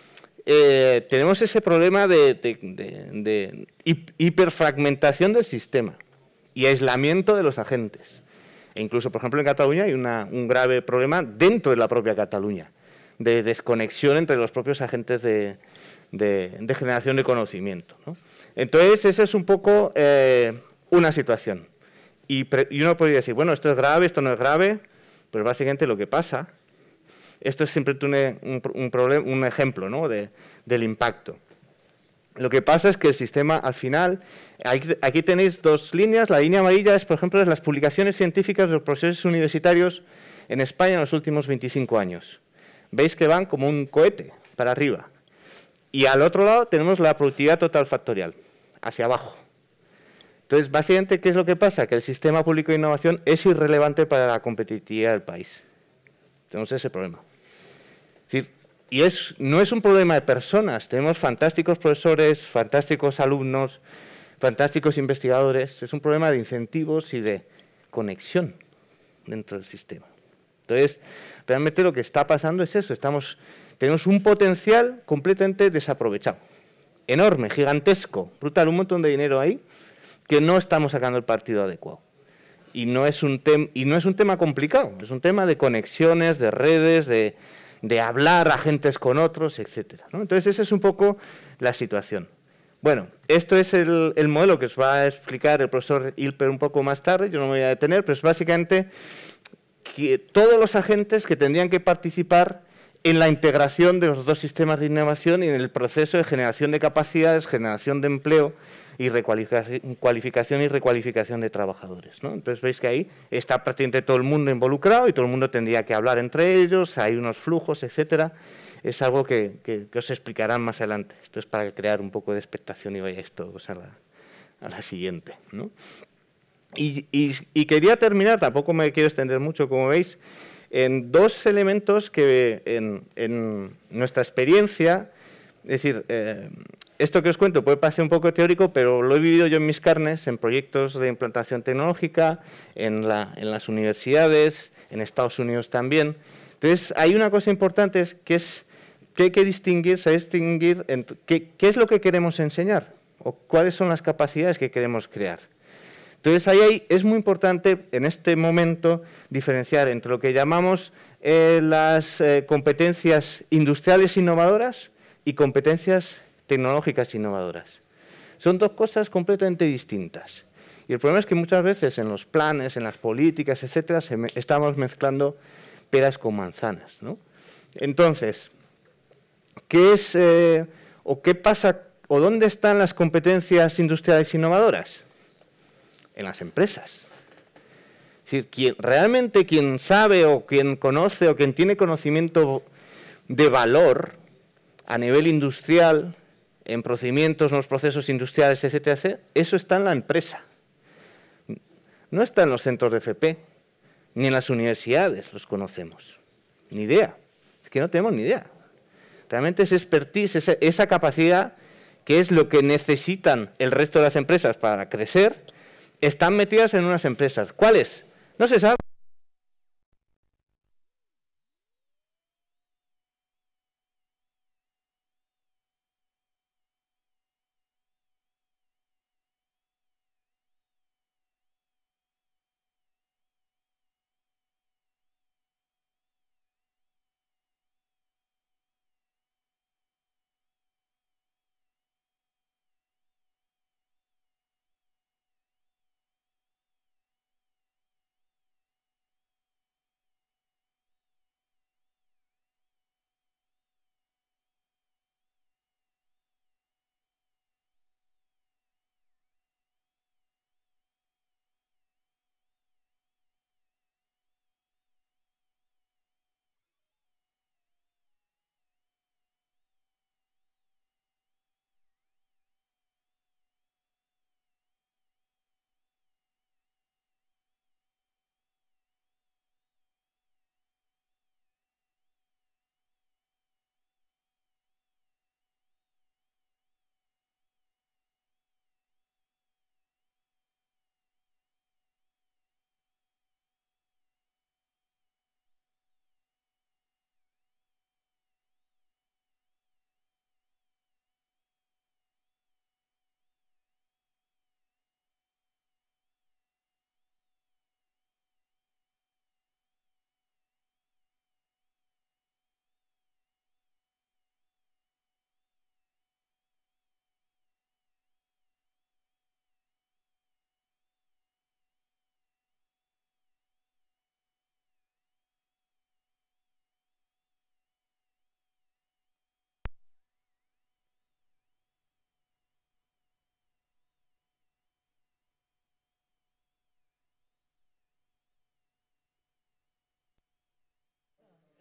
tenemos ese problema de hiperfragmentación del sistema y aislamiento de los agentes. E incluso, por ejemplo, en Cataluña hay un grave problema dentro de la propia Cataluña, de desconexión entre los propios agentes de generación de conocimiento, ¿no? Entonces, esa es un poco una situación. Y uno podría decir, bueno, esto es grave, esto no es grave, pues básicamente lo que pasa, esto es siempre un ejemplo, ¿no?, del impacto. Lo que pasa es que el sistema, al final, aquí tenéis dos líneas. La línea amarilla es, por ejemplo, las publicaciones científicas de los profesores universitarios en España en los últimos 25 años. Veis que van como un cohete para arriba. Y al otro lado tenemos la productividad total factorial, hacia abajo. Entonces, básicamente, ¿qué es lo que pasa? Que el sistema público de innovación es irrelevante para la competitividad del país. Tenemos ese problema. Es decir, y no es un problema de personas. Tenemos fantásticos profesores, fantásticos alumnos, fantásticos investigadores. Es un problema de incentivos y de conexión dentro del sistema. Entonces, realmente lo que está pasando es eso. Tenemos un potencial completamente desaprovechado. Enorme, gigantesco, brutal, un montón de dinero ahí, que no estamos sacando el partido adecuado. Y no es un tema complicado, es un tema de conexiones, de redes, de de hablar agentes con otros, etcétera, ¿no? Entonces, esa es un poco la situación. Bueno, esto es el modelo que os va a explicar el profesor Hilper un poco más tarde, yo no me voy a detener, pero es básicamente que todos los agentes que tendrían que participar en la integración de los dos sistemas de innovación y en el proceso de generación de capacidades, generación de empleo y cualificación y recualificación de trabajadores, ¿no? Entonces veis que ahí está prácticamente todo el mundo involucrado y todo el mundo tendría que hablar entre ellos, hay unos flujos, etcétera. Es algo que os explicarán más adelante. Esto es para crear un poco de expectación y vayáis todos a la siguiente, ¿no? Y quería terminar, tampoco me quiero extender mucho, como veis, en dos elementos que en nuestra experiencia, es decir, esto que os cuento puede parecer un poco teórico, pero lo he vivido yo en mis carnes, en proyectos de implantación tecnológica, en las universidades, en Estados Unidos también. Entonces, hay una cosa importante que hay que distinguir, qué es lo que queremos enseñar o cuáles son las capacidades que queremos crear. Entonces, ahí es muy importante en este momento diferenciar entre lo que llamamos las competencias industriales innovadoras y competencias tecnológicas innovadoras. Son dos cosas completamente distintas. Y el problema es que muchas veces en los planes, en las políticas, etcétera, estamos mezclando peras con manzanas, ¿no? Entonces, ¿qué es o qué pasa o dónde están las competencias industriales innovadoras? En las empresas. Es decir, realmente quien sabe o quien conoce o quien tiene conocimiento de valor a nivel industrial, en procedimientos, en los procesos industriales, etcétera, etcétera, eso está en la empresa. No está en los centros de FP, ni en las universidades los conocemos. Ni idea. Es que no tenemos ni idea. Realmente ese expertise, esa capacidad, que es lo que necesitan el resto de las empresas para crecer, están metidas en unas empresas. ¿Cuáles? No se sabe.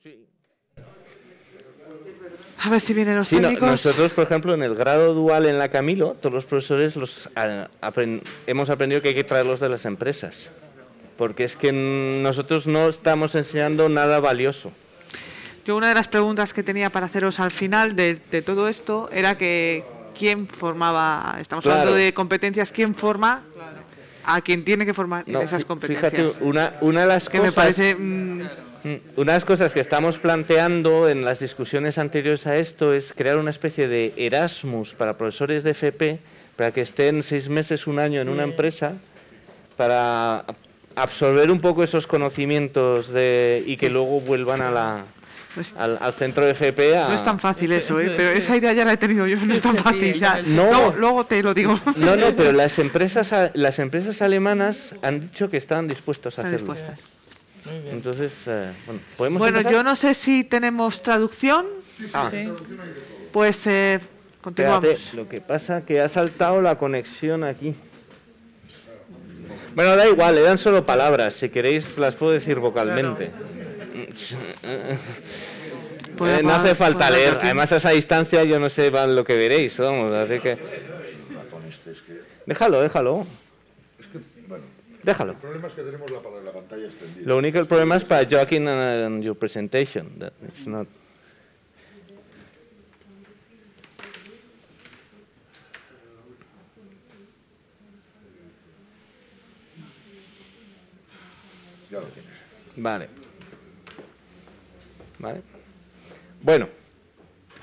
Sí. A ver si vienen los técnicos. Nosotros, por ejemplo, en el grado dual en la Camilo, todos los profesores hemos aprendido que hay que traerlos de las empresas, porque es que nosotros no estamos enseñando nada valioso. Yo una de las preguntas que tenía para haceros al final de todo esto era que quién formaba, estamos hablando de competencias, quién forma a quien tiene que formar en esas competencias. Fíjate, una de las que cosas... me parece... Una de las cosas que estamos planteando en las discusiones anteriores a esto es crear una especie de Erasmus para profesores de FP, para que estén 6 meses, 1 año en una empresa, para absorber un poco esos conocimientos y que luego vuelvan a al centro de FP. No es tan fácil eso, pero esa idea ya la he tenido yo, no es tan fácil. Ya. No. Luego te lo digo. No, pero las empresas alemanas han dicho que están dispuestos a hacerlo. Entonces, bueno, ¿podemos empezar? Yo no sé si tenemos traducción. Pues continuamos. Espérate, lo que pasa es que ha saltado la conexión aquí. Bueno, da igual, le dan solo palabras. Si queréis las puedo decir vocalmente. No hace falta leer. Además, a esa distancia yo no sé lo que veréis. Vamos, así que... Déjalo. Déjalo. El problema es que tenemos la pantalla extendida. Lo único, el problema es para Joaquín and your presentation. It's not... Ya lo tienes. Vale. Bueno,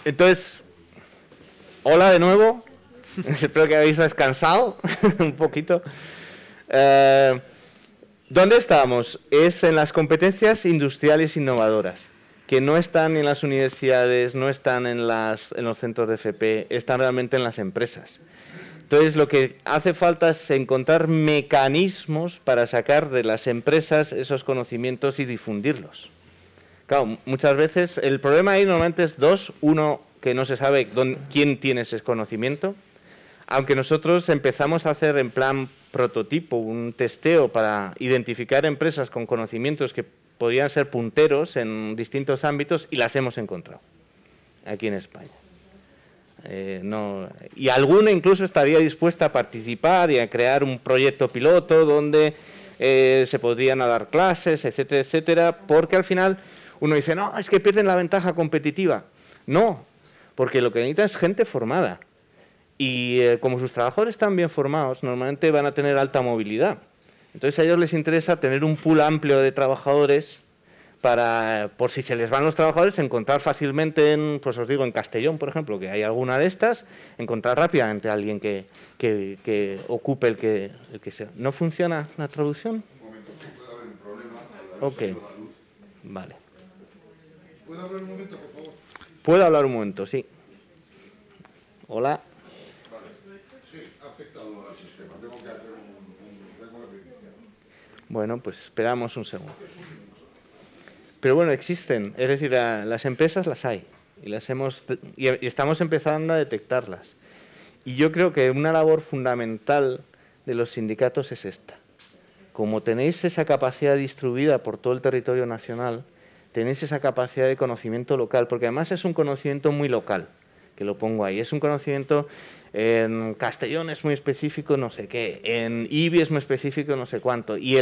entonces, hola de nuevo. Espero que habéis descansado un poquito. ¿Dónde estamos? Es en las competencias industriales innovadoras, que no están en las universidades, no están en los centros de FP, están realmente en las empresas. Entonces, lo que hace falta es encontrar mecanismos para sacar de las empresas esos conocimientos y difundirlos. Claro, muchas veces el problema ahí normalmente es dos. Uno, que no se sabe quién tiene ese conocimiento. Aunque nosotros empezamos a hacer en plan prototipo, un testeo para identificar empresas con conocimientos que podrían ser punteros en distintos ámbitos y las hemos encontrado aquí en España. Y alguna incluso estaría dispuesta a participar y a crear un proyecto piloto donde se podrían dar clases, etcétera, etcétera, porque al final uno dice, no, es que pierden la ventaja competitiva. No, porque lo que necesitan es gente formada. Y como sus trabajadores están bien formados, normalmente van a tener alta movilidad. Entonces a ellos les interesa tener un pool amplio de trabajadores para, por si se les van los trabajadores, encontrar fácilmente, pues os digo, en Castellón, por ejemplo, que hay alguna de estas, encontrar rápidamente a alguien que ocupe el que sea. ¿No funciona la traducción? Un momento, sí, puede haber un problema. Ok, vale. ¿Puedo hablar un momento, por favor? ¿Puedo hablar un momento? Sí. Hola. Vale. Sí, ha afectado al sistema. Tengo que hacer tengo que reiniciar. Bueno, pues esperamos un segundo. Pero bueno, existen, es decir, las empresas las hay y estamos empezando a detectarlas. Y yo creo que una labor fundamental de los sindicatos es esta. Como tenéis esa capacidad distribuida por todo el territorio nacional, tenéis esa capacidad de conocimiento local, porque además es un conocimiento muy local, que lo pongo ahí. Es un conocimiento, en Castellón es muy específico, no sé qué, en IBI es muy específico, no sé cuánto. Y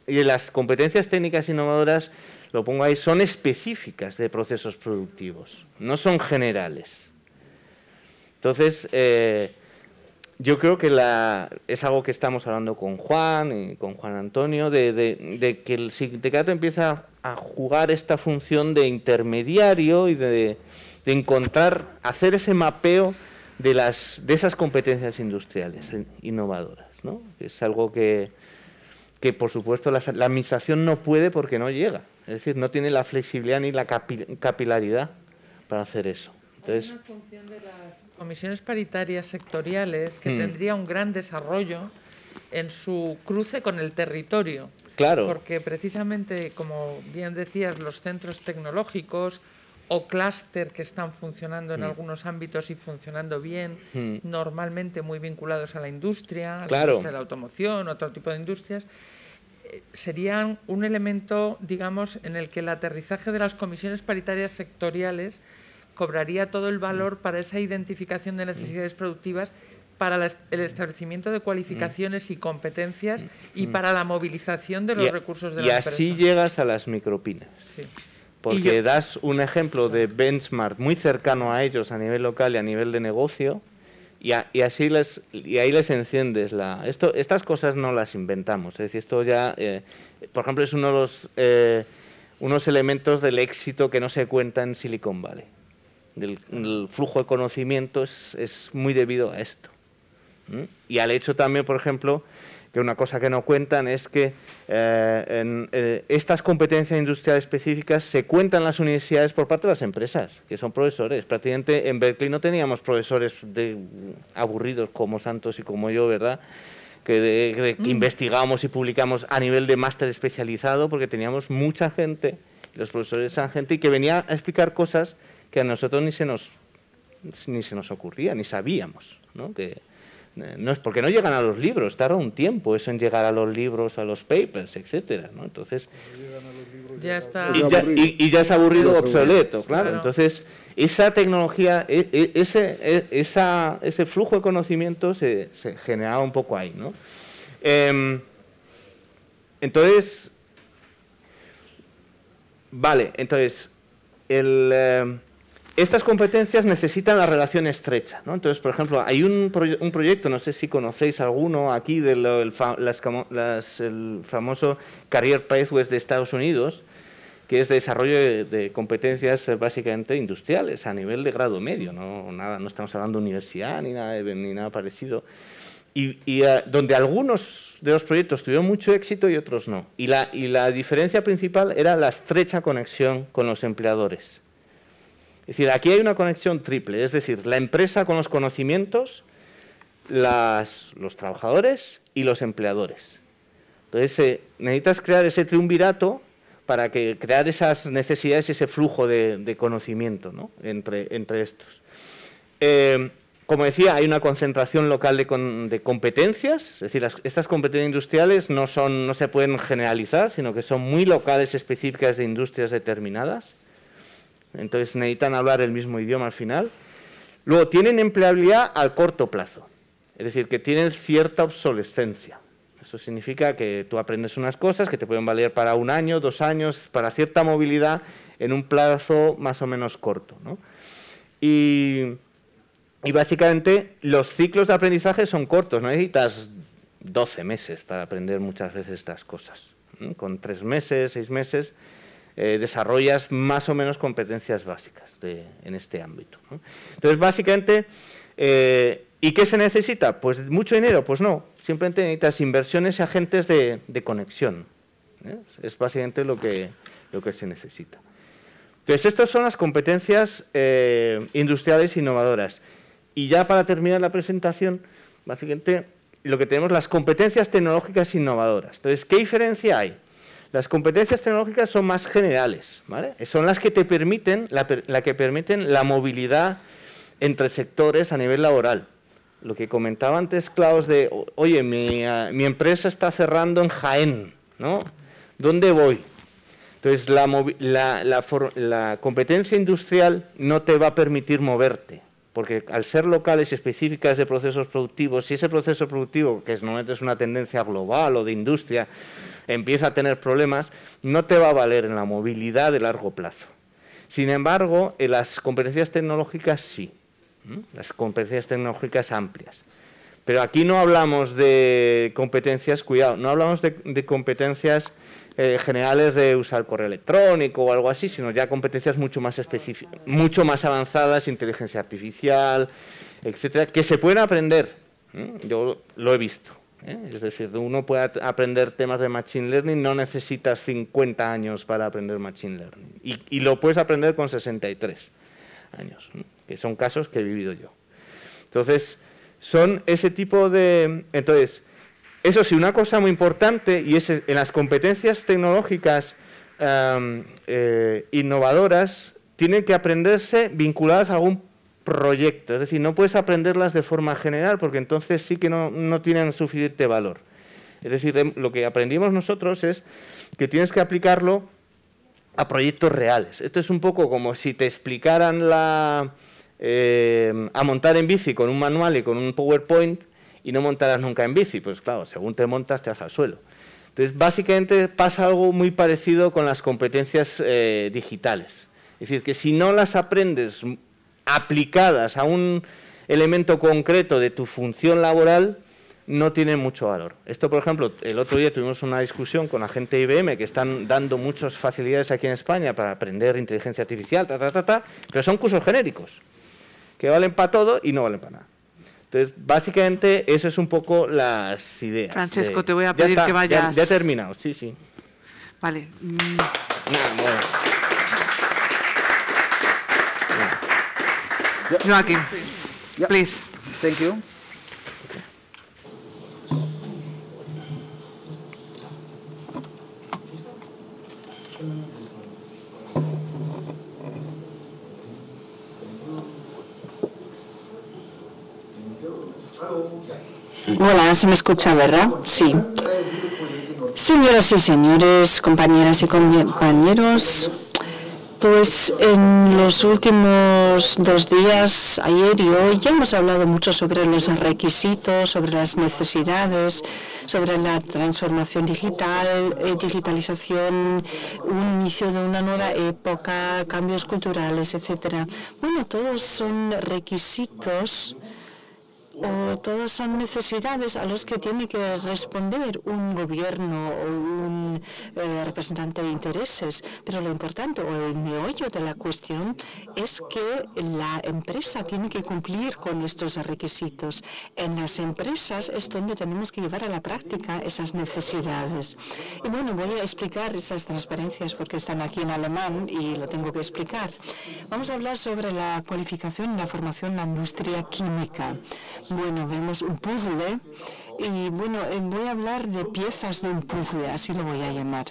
las competencias técnicas innovadoras, lo pongo ahí, son específicas de procesos productivos, no son generales. Entonces, yo creo que es algo que estamos hablando con Juan y con Juan Antonio, de que el sindicato empieza a jugar esta función de intermediario y de hacer ese mapeo de esas competencias industriales innovadoras, ¿no? Es algo que por supuesto la administración no puede porque no llega, es decir, no tiene la flexibilidad ni la capilaridad para hacer eso. Entonces, hay una función de las comisiones paritarias sectoriales que tendría un gran desarrollo en su cruce con el territorio. Claro. Porque precisamente, como bien decías, los centros tecnológicos o clúster que están funcionando en algunos ámbitos y funcionando bien, normalmente muy vinculados a la industria, a la industria de la automoción, otro tipo de industrias, serían un elemento, digamos, en el que el aterrizaje de las comisiones paritarias sectoriales cobraría todo el valor para esa identificación de necesidades productivas, para el establecimiento de cualificaciones y competencias y para la movilización de los recursos de la empresa. Y así llegas a las micropymes. Sí. Porque das un ejemplo de benchmark muy cercano a ellos a nivel local y a nivel de negocio y ahí les enciendes estas cosas no las inventamos. Es decir, esto ya, por ejemplo, es uno de unos elementos del éxito que no se cuenta en Silicon Valley. El flujo de conocimiento es muy debido a esto. Y al hecho también, por ejemplo, que una cosa que no cuentan es que estas competencias industriales específicas se cuentan en las universidades por parte de las empresas, que son profesores. Prácticamente en Berkeley no teníamos profesores aburridos como Santos y como yo, ¿verdad?, que investigamos y publicamos a nivel de máster especializado, porque teníamos mucha gente, los profesores eran gente y que venía a explicar cosas que a nosotros ni se nos ocurría, ni sabíamos, ¿no? Que no es porque no llegan a los libros, tarda un tiempo eso en llegar a los libros, a los papers, etcétera, ¿no? Entonces ya está y ya es aburrido o obsoleto, claro. Entonces esa tecnología, ese flujo de conocimiento se generaba un poco ahí, ¿no? Entonces, vale, entonces estas competencias necesitan la relación estrecha, ¿no? Entonces, por ejemplo, hay un proyecto, no sé si conocéis alguno aquí, el famoso Career Pathways de Estados Unidos, que es de desarrollo de competencias básicamente industriales a nivel de grado medio, no estamos hablando de universidad ni nada parecido, y donde algunos de los proyectos tuvieron mucho éxito y otros no. Y la diferencia principal era la estrecha conexión con los empleadores. Es decir, aquí hay una conexión triple, es decir, la empresa con los conocimientos, los trabajadores y los empleadores. Entonces, necesitas crear ese triunvirato para crear esas necesidades y ese flujo de conocimiento, ¿no?, entre estos. Como decía, hay una concentración local de competencias, es decir, estas competencias industriales no se pueden generalizar, sino que son muy locales, específicas de industrias determinadas. Entonces necesitan hablar el mismo idioma al final. Luego, tienen empleabilidad al corto plazo, es decir, que tienen cierta obsolescencia. Eso significa que tú aprendes unas cosas que te pueden valer para 1 año, 2 años, para cierta movilidad en un plazo más o menos corto, ¿no? Y básicamente los ciclos de aprendizaje son cortos, no necesitas 12 meses para aprender muchas veces estas cosas, ¿no? Con 3 meses, 6 meses desarrollas más o menos competencias básicas en este ámbito, ¿no? Entonces, básicamente, ¿y qué se necesita? Pues mucho dinero, pues no, simplemente necesitas inversiones y agentes de conexión, ¿eh? Es básicamente lo que se necesita. Entonces, estas son las competencias industriales innovadoras. Y ya para terminar la presentación, básicamente lo que tenemos, las competencias tecnológicas innovadoras. Entonces, ¿qué diferencia hay? Las competencias tecnológicas son más generales, ¿vale? Son las que te permiten, la movilidad entre sectores a nivel laboral. Lo que comentaba antes Klaus de, oye, mi empresa está cerrando en Jaén, ¿no? ¿Dónde voy? Entonces, la competencia industrial no te va a permitir moverte, porque al ser locales y específicas de procesos productivos, si ese proceso productivo, que normalmente es una tendencia global o de industria, empieza a tener problemas, no te va a valer en la movilidad de largo plazo. Sin embargo, en las competencias tecnológicas sí, las competencias tecnológicas amplias. Pero aquí no hablamos de competencias, cuidado, no hablamos de competencias generales de usar el correo electrónico o algo así, sino ya competencias mucho más específicas, mucho más avanzadas, inteligencia artificial, etcétera, que se pueden aprender. Yo lo he visto. Es decir, uno puede aprender temas de Machine Learning, no necesitas 50 años para aprender Machine Learning. Y lo puedes aprender con 63 años, ¿no? Que son casos que he vivido yo. Entonces, son ese tipo de... Entonces, eso sí, una cosa muy importante, y es en las competencias tecnológicas innovadoras, tienen que aprenderse vinculadas a algún proyecto, es decir, no puedes aprenderlas de forma general porque entonces sí que no tienen suficiente valor. Es decir, lo que aprendimos nosotros es que tienes que aplicarlo a proyectos reales. Esto es un poco como si te explicaran a montar en bici con un manual y con un PowerPoint y no montarás nunca en bici. Pues claro, según te montas te vas al suelo. Entonces, básicamente pasa algo muy parecido con las competencias digitales. Es decir, que si no las aprendes aplicadas a un elemento concreto de tu función laboral, no tienen mucho valor. Esto, por ejemplo, el otro día tuvimos una discusión con la gente de IBM que están dando muchas facilidades aquí en España para aprender inteligencia artificial, pero son cursos genéricos, que valen para todo y no valen para nada. Entonces, básicamente, eso es un poco las ideas. Francesco, te voy a pedir que vayas... Ya he terminado, sí. Vale. Joaquín, please. Thank you. Hola, se me escucha, ¿verdad? Sí. Señoras y señores, compañeras y compañeros, pues en los últimos 2 días, ayer y hoy, ya hemos hablado mucho sobre los requisitos, sobre las necesidades, sobre la transformación digital, digitalización, un inicio de una nueva época, cambios culturales, etcétera. Bueno, todos son requisitos o todas son necesidades a los que tiene que responder un gobierno o un representante de intereses. Pero lo importante o el meollo de la cuestión es que la empresa tiene que cumplir con estos requisitos. En las empresas es donde tenemos que llevar a la práctica esas necesidades. Y bueno, voy a explicar esas transparencias porque están aquí en alemán y lo tengo que explicar. Vamos a hablar sobre la cualificación y la formación en la industria química. Bueno, vemos un puzzle y bueno, voy a hablar de piezas de un puzzle, así lo voy a llamar.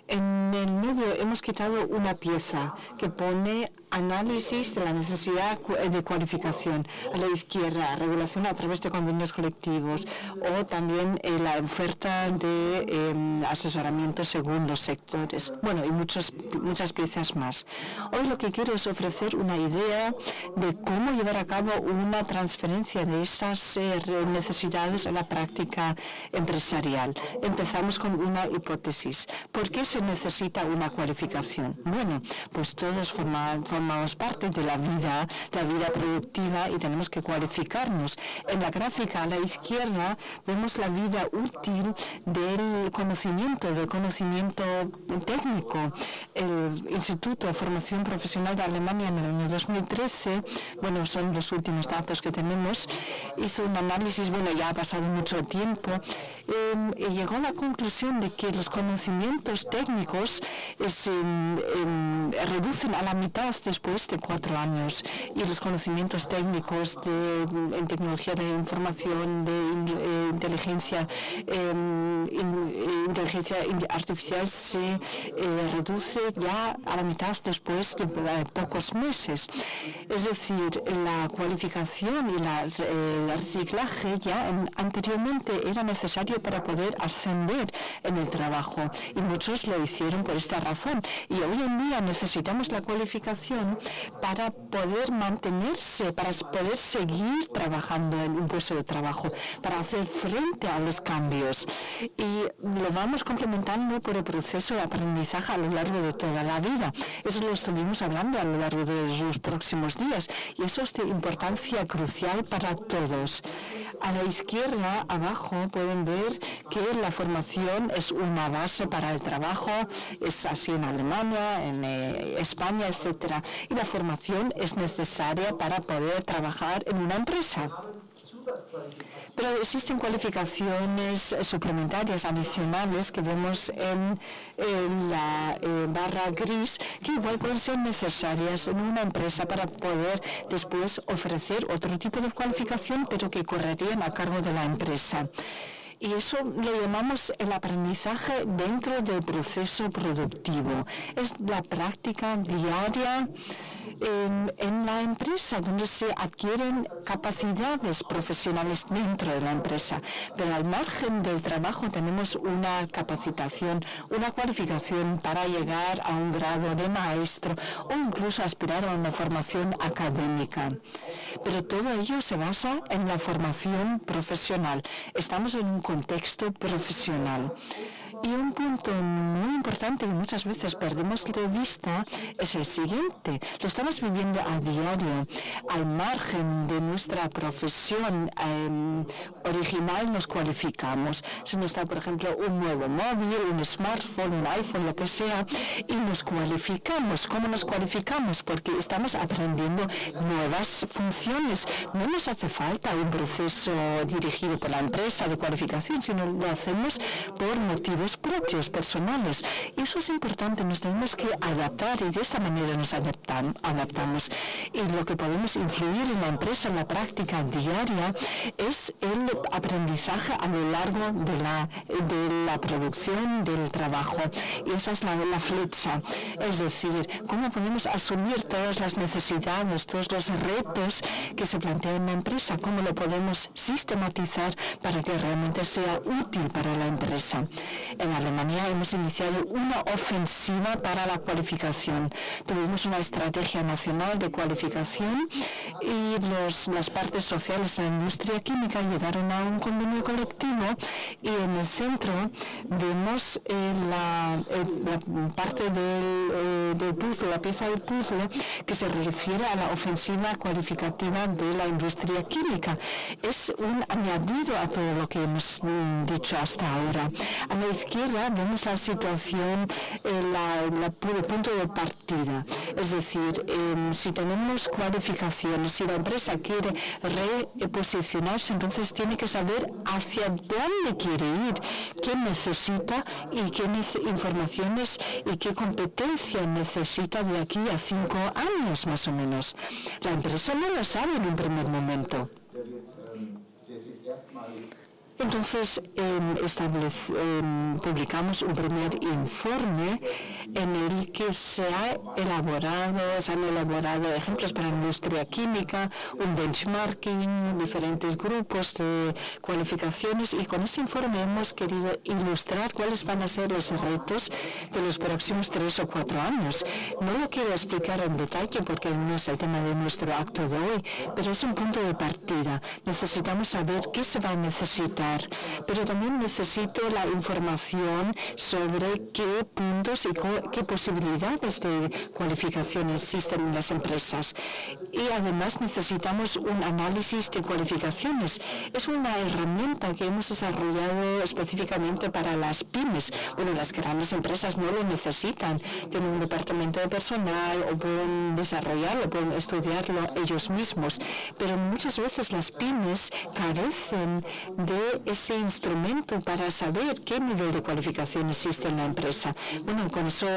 En el medio hemos quitado una pieza que pone análisis de la necesidad de cualificación. A la izquierda, regulación a través de convenios colectivos o también la oferta de asesoramiento según los sectores. Bueno, y muchas piezas más. Hoy lo que quiero es ofrecer una idea de cómo llevar a cabo una transferencia de esas necesidades a la práctica empresarial. Empezamos con una hipótesis. ¿Por qué se necesita una cualificación? Bueno, pues todos formamos parte de la vida productiva y tenemos que cualificarnos. En la gráfica a la izquierda vemos la vida útil del conocimiento técnico. El Instituto de Formación Profesional de Alemania en el año 2013, bueno, son los últimos datos que tenemos, hizo un análisis, bueno, ya ha pasado mucho tiempo, y llegó a la conclusión de que los conocimientos técnicos se reducen a la mitad después de 4 años y los conocimientos técnicos en tecnología de información, de inteligencia artificial se reduce ya a la mitad después de pocos meses. Es decir, la cualificación y el reciclaje ya anteriormente era necesario para poder ascender en el trabajo y muchos lo hicieron por esta razón. Y hoy en día necesitamos la cualificación para poder mantenerse, para poder seguir trabajando en un puesto de trabajo, para hacer frente a los cambios. Y lo vamos complementando por el proceso de aprendizaje a lo largo de toda la vida. Eso lo estuvimos hablando a lo largo de los próximos días y eso es de importancia crucial para todos. A la izquierda, abajo, pueden ver que la formación es una base para el trabajo, es así en Alemania, en España, etcétera. Y la formación es necesaria para poder trabajar en una empresa. Pero existen cualificaciones suplementarias, adicionales, que vemos en la barra gris, que igual pueden ser necesarias en una empresa para poder después ofrecer otro tipo de cualificación, pero que correrían a cargo de la empresa. Y eso lo llamamos el aprendizaje dentro del proceso productivo. Es la práctica diaria en la empresa, donde se adquieren capacidades profesionales dentro de la empresa. Pero al margen del trabajo tenemos una capacitación, una cualificación para llegar a un grado de maestro o incluso aspirar a una formación académica. Pero todo ello se basa en la formación profesional. Estamos en un contexto profesional. Y un punto muy importante que muchas veces perdemos de vista es el siguiente. Lo estamos viviendo a diario. Al margen de nuestra profesión original nos cualificamos. Si nos da, por ejemplo, un nuevo móvil, un smartphone, un iPhone, lo que sea, y nos cualificamos. ¿Cómo nos cualificamos? Porque estamos aprendiendo nuevas funciones. No nos hace falta un proceso dirigido por la empresa de cualificación, sino lo hacemos por motivos propios, personales. Y eso es importante, nos tenemos que adaptar y de esta manera nos adaptamos. Y lo que podemos influir en la empresa, en la práctica diaria, es el aprendizaje a lo largo de la producción, del trabajo. Y esa es la flecha. Es decir, cómo podemos asumir todas las necesidades, todos los retos que se plantean en la empresa, cómo lo podemos sistematizar para que realmente sea útil para la empresa. En Alemania hemos iniciado una ofensiva para la cualificación. Tuvimos una estrategia nacional de cualificación y las partes sociales de la industria química llegaron a un convenio colectivo y en el centro vemos la parte del puzzle, la pieza del puzzle que se refiere a la ofensiva cualificativa de la industria química. Es un añadido a todo lo que hemos dicho hasta ahora. A la izquierda vemos la situación, el punto de partida. Es decir, si tenemos cualificaciones, si la empresa quiere reposicionarse, entonces tiene que saber hacia dónde quiere ir, qué necesita y qué informaciones y qué competencia necesita de aquí a 5 años más o menos. La empresa no lo sabe en un primer momento. Entonces, publicamos un primer informe en el que se han elaborado ejemplos para la industria química, un benchmarking, diferentes grupos de cualificaciones, y con ese informe hemos querido ilustrar cuáles van a ser los retos de los próximos 3 o 4 años. No lo quiero explicar en detalle porque no es el tema de nuestro acto de hoy, pero es un punto de partida. Necesitamos saber qué se va a necesitar, pero también necesito la información sobre qué puntos y qué posibilidades de cualificación existen en las empresas. Y además necesitamos un análisis de cualificaciones. Es una herramienta que hemos desarrollado específicamente para las pymes. Bueno, las grandes empresas no lo necesitan. Tienen un departamento de personal o pueden desarrollarlo, pueden estudiarlo ellos mismos. Pero muchas veces las pymes carecen de ese instrumento para saber qué nivel de cualificación existe en la empresa. Bueno, con eso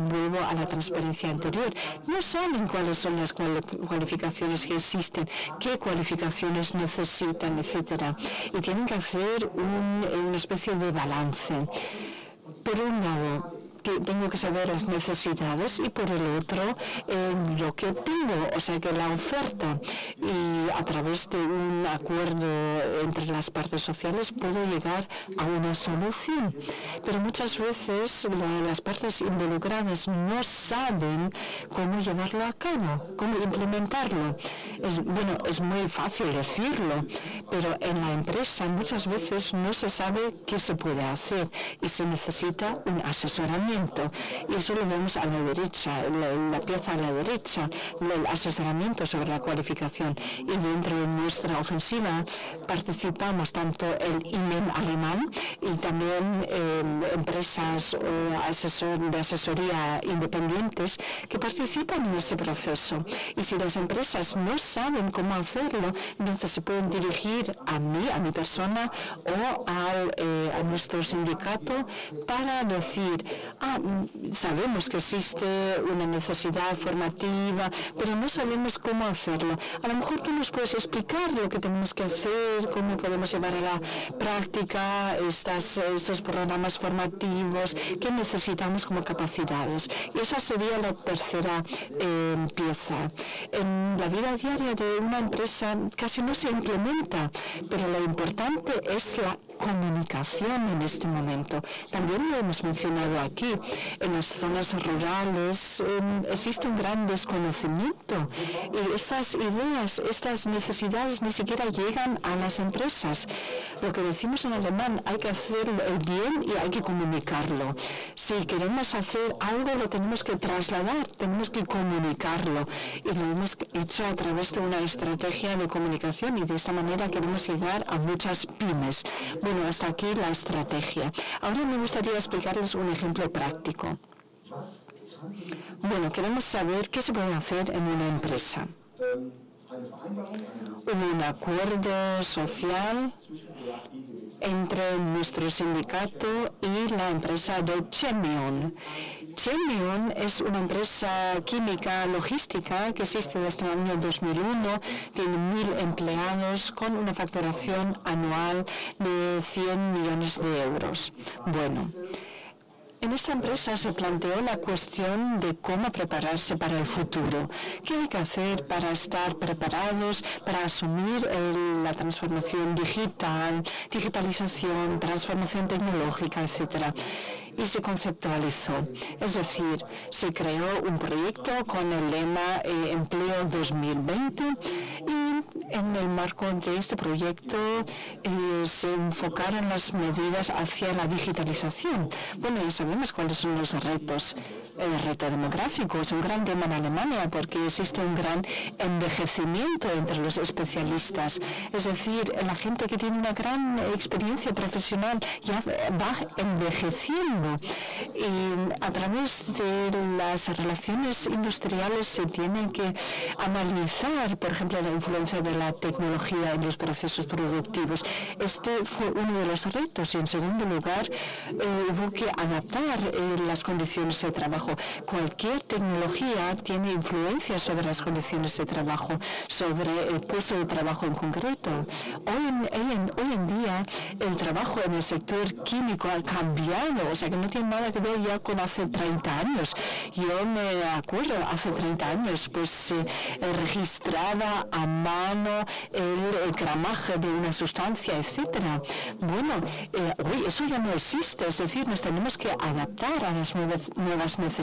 vuelvo a la transparencia anterior. No saben cuáles son las cualificaciones que existen, qué cualificaciones necesitan, etcétera. Y tienen que hacer una especie de balance. Por un lado, que tengo que saber las necesidades y por el otro lo que tengo, o sea que la oferta, y a través de un acuerdo entre las partes sociales puedo llegar a una solución. Pero muchas veces las partes involucradas no saben cómo llevarlo a cabo, cómo implementarlo. Es muy fácil decirlo, pero en la empresa muchas veces no se sabe qué se puede hacer y se necesita un asesoramiento. Y eso lo vemos a la derecha, la pieza a la derecha, el asesoramiento sobre la cualificación. Y dentro de nuestra ofensiva participamos tanto el IMEM alemán y también empresas de asesoría independientes que participan en ese proceso. Y si las empresas no saben cómo hacerlo, entonces se pueden dirigir a mí, a mi persona o a nuestro sindicato para decir, sabemos que existe una necesidad formativa, pero no sabemos cómo hacerlo. A lo mejor tú nos puedes explicar lo que tenemos que hacer, cómo podemos llevar a la práctica estos programas formativos, qué necesitamos como capacidades. Y esa sería la tercera pieza. En la vida diaria de una empresa casi no se implementa, pero lo importante es la comunicación en este momento. También lo hemos mencionado aquí. En las zonas rurales existe un gran desconocimiento y esas ideas, estas necesidades ni siquiera llegan a las empresas. Lo que decimos en alemán, hay que hacer el bien y hay que comunicarlo. Si queremos hacer algo, lo tenemos que trasladar, tenemos que comunicarlo. Y lo hemos hecho a través de una estrategia de comunicación y de esta manera queremos llegar a muchas pymes. Bueno, hasta aquí la estrategia. Ahora me gustaría explicarles un ejemplo práctico. Bueno, queremos saber qué se puede hacer en una empresa. Un acuerdo social entre nuestro sindicato y la empresa de Chemion. Chemion es una empresa química logística que existe desde el año 2001, tiene 1.000 empleados con una facturación anual de 100 millones de euros. Bueno, en esta empresa se planteó la cuestión de cómo prepararse para el futuro. ¿Qué hay que hacer para estar preparados, para asumir la transformación digital, digitalización, transformación tecnológica, etcétera? Y se conceptualizó. Es decir, se creó un proyecto con el lema Empleo 2020 y en el marco de este proyecto se enfocaron las medidas hacia la digitalización. Bueno, ya sabemos cuáles son los retos. El reto demográfico es un gran tema en Alemania porque existe un gran envejecimiento entre los especialistas. Es decir, la gente que tiene una gran experiencia profesional ya va envejeciendo. Y a través de las relaciones industriales se tiene que analizar, por ejemplo, la influencia de la tecnología en los procesos productivos. Este fue uno de los retos y, en segundo lugar, hubo que adaptar las condiciones de trabajo. Cualquier tecnología tiene influencia sobre las condiciones de trabajo, sobre el puesto de trabajo en concreto. Hoy en día el trabajo en el sector químico ha cambiado, o sea que no tiene nada que ver ya con hace 30 años. Yo me acuerdo, hace 30 años, pues registraba a mano el gramaje de una sustancia, etcétera. Bueno, hoy eso ya no existe, es decir, nos tenemos que adaptar a las nuevas necesidades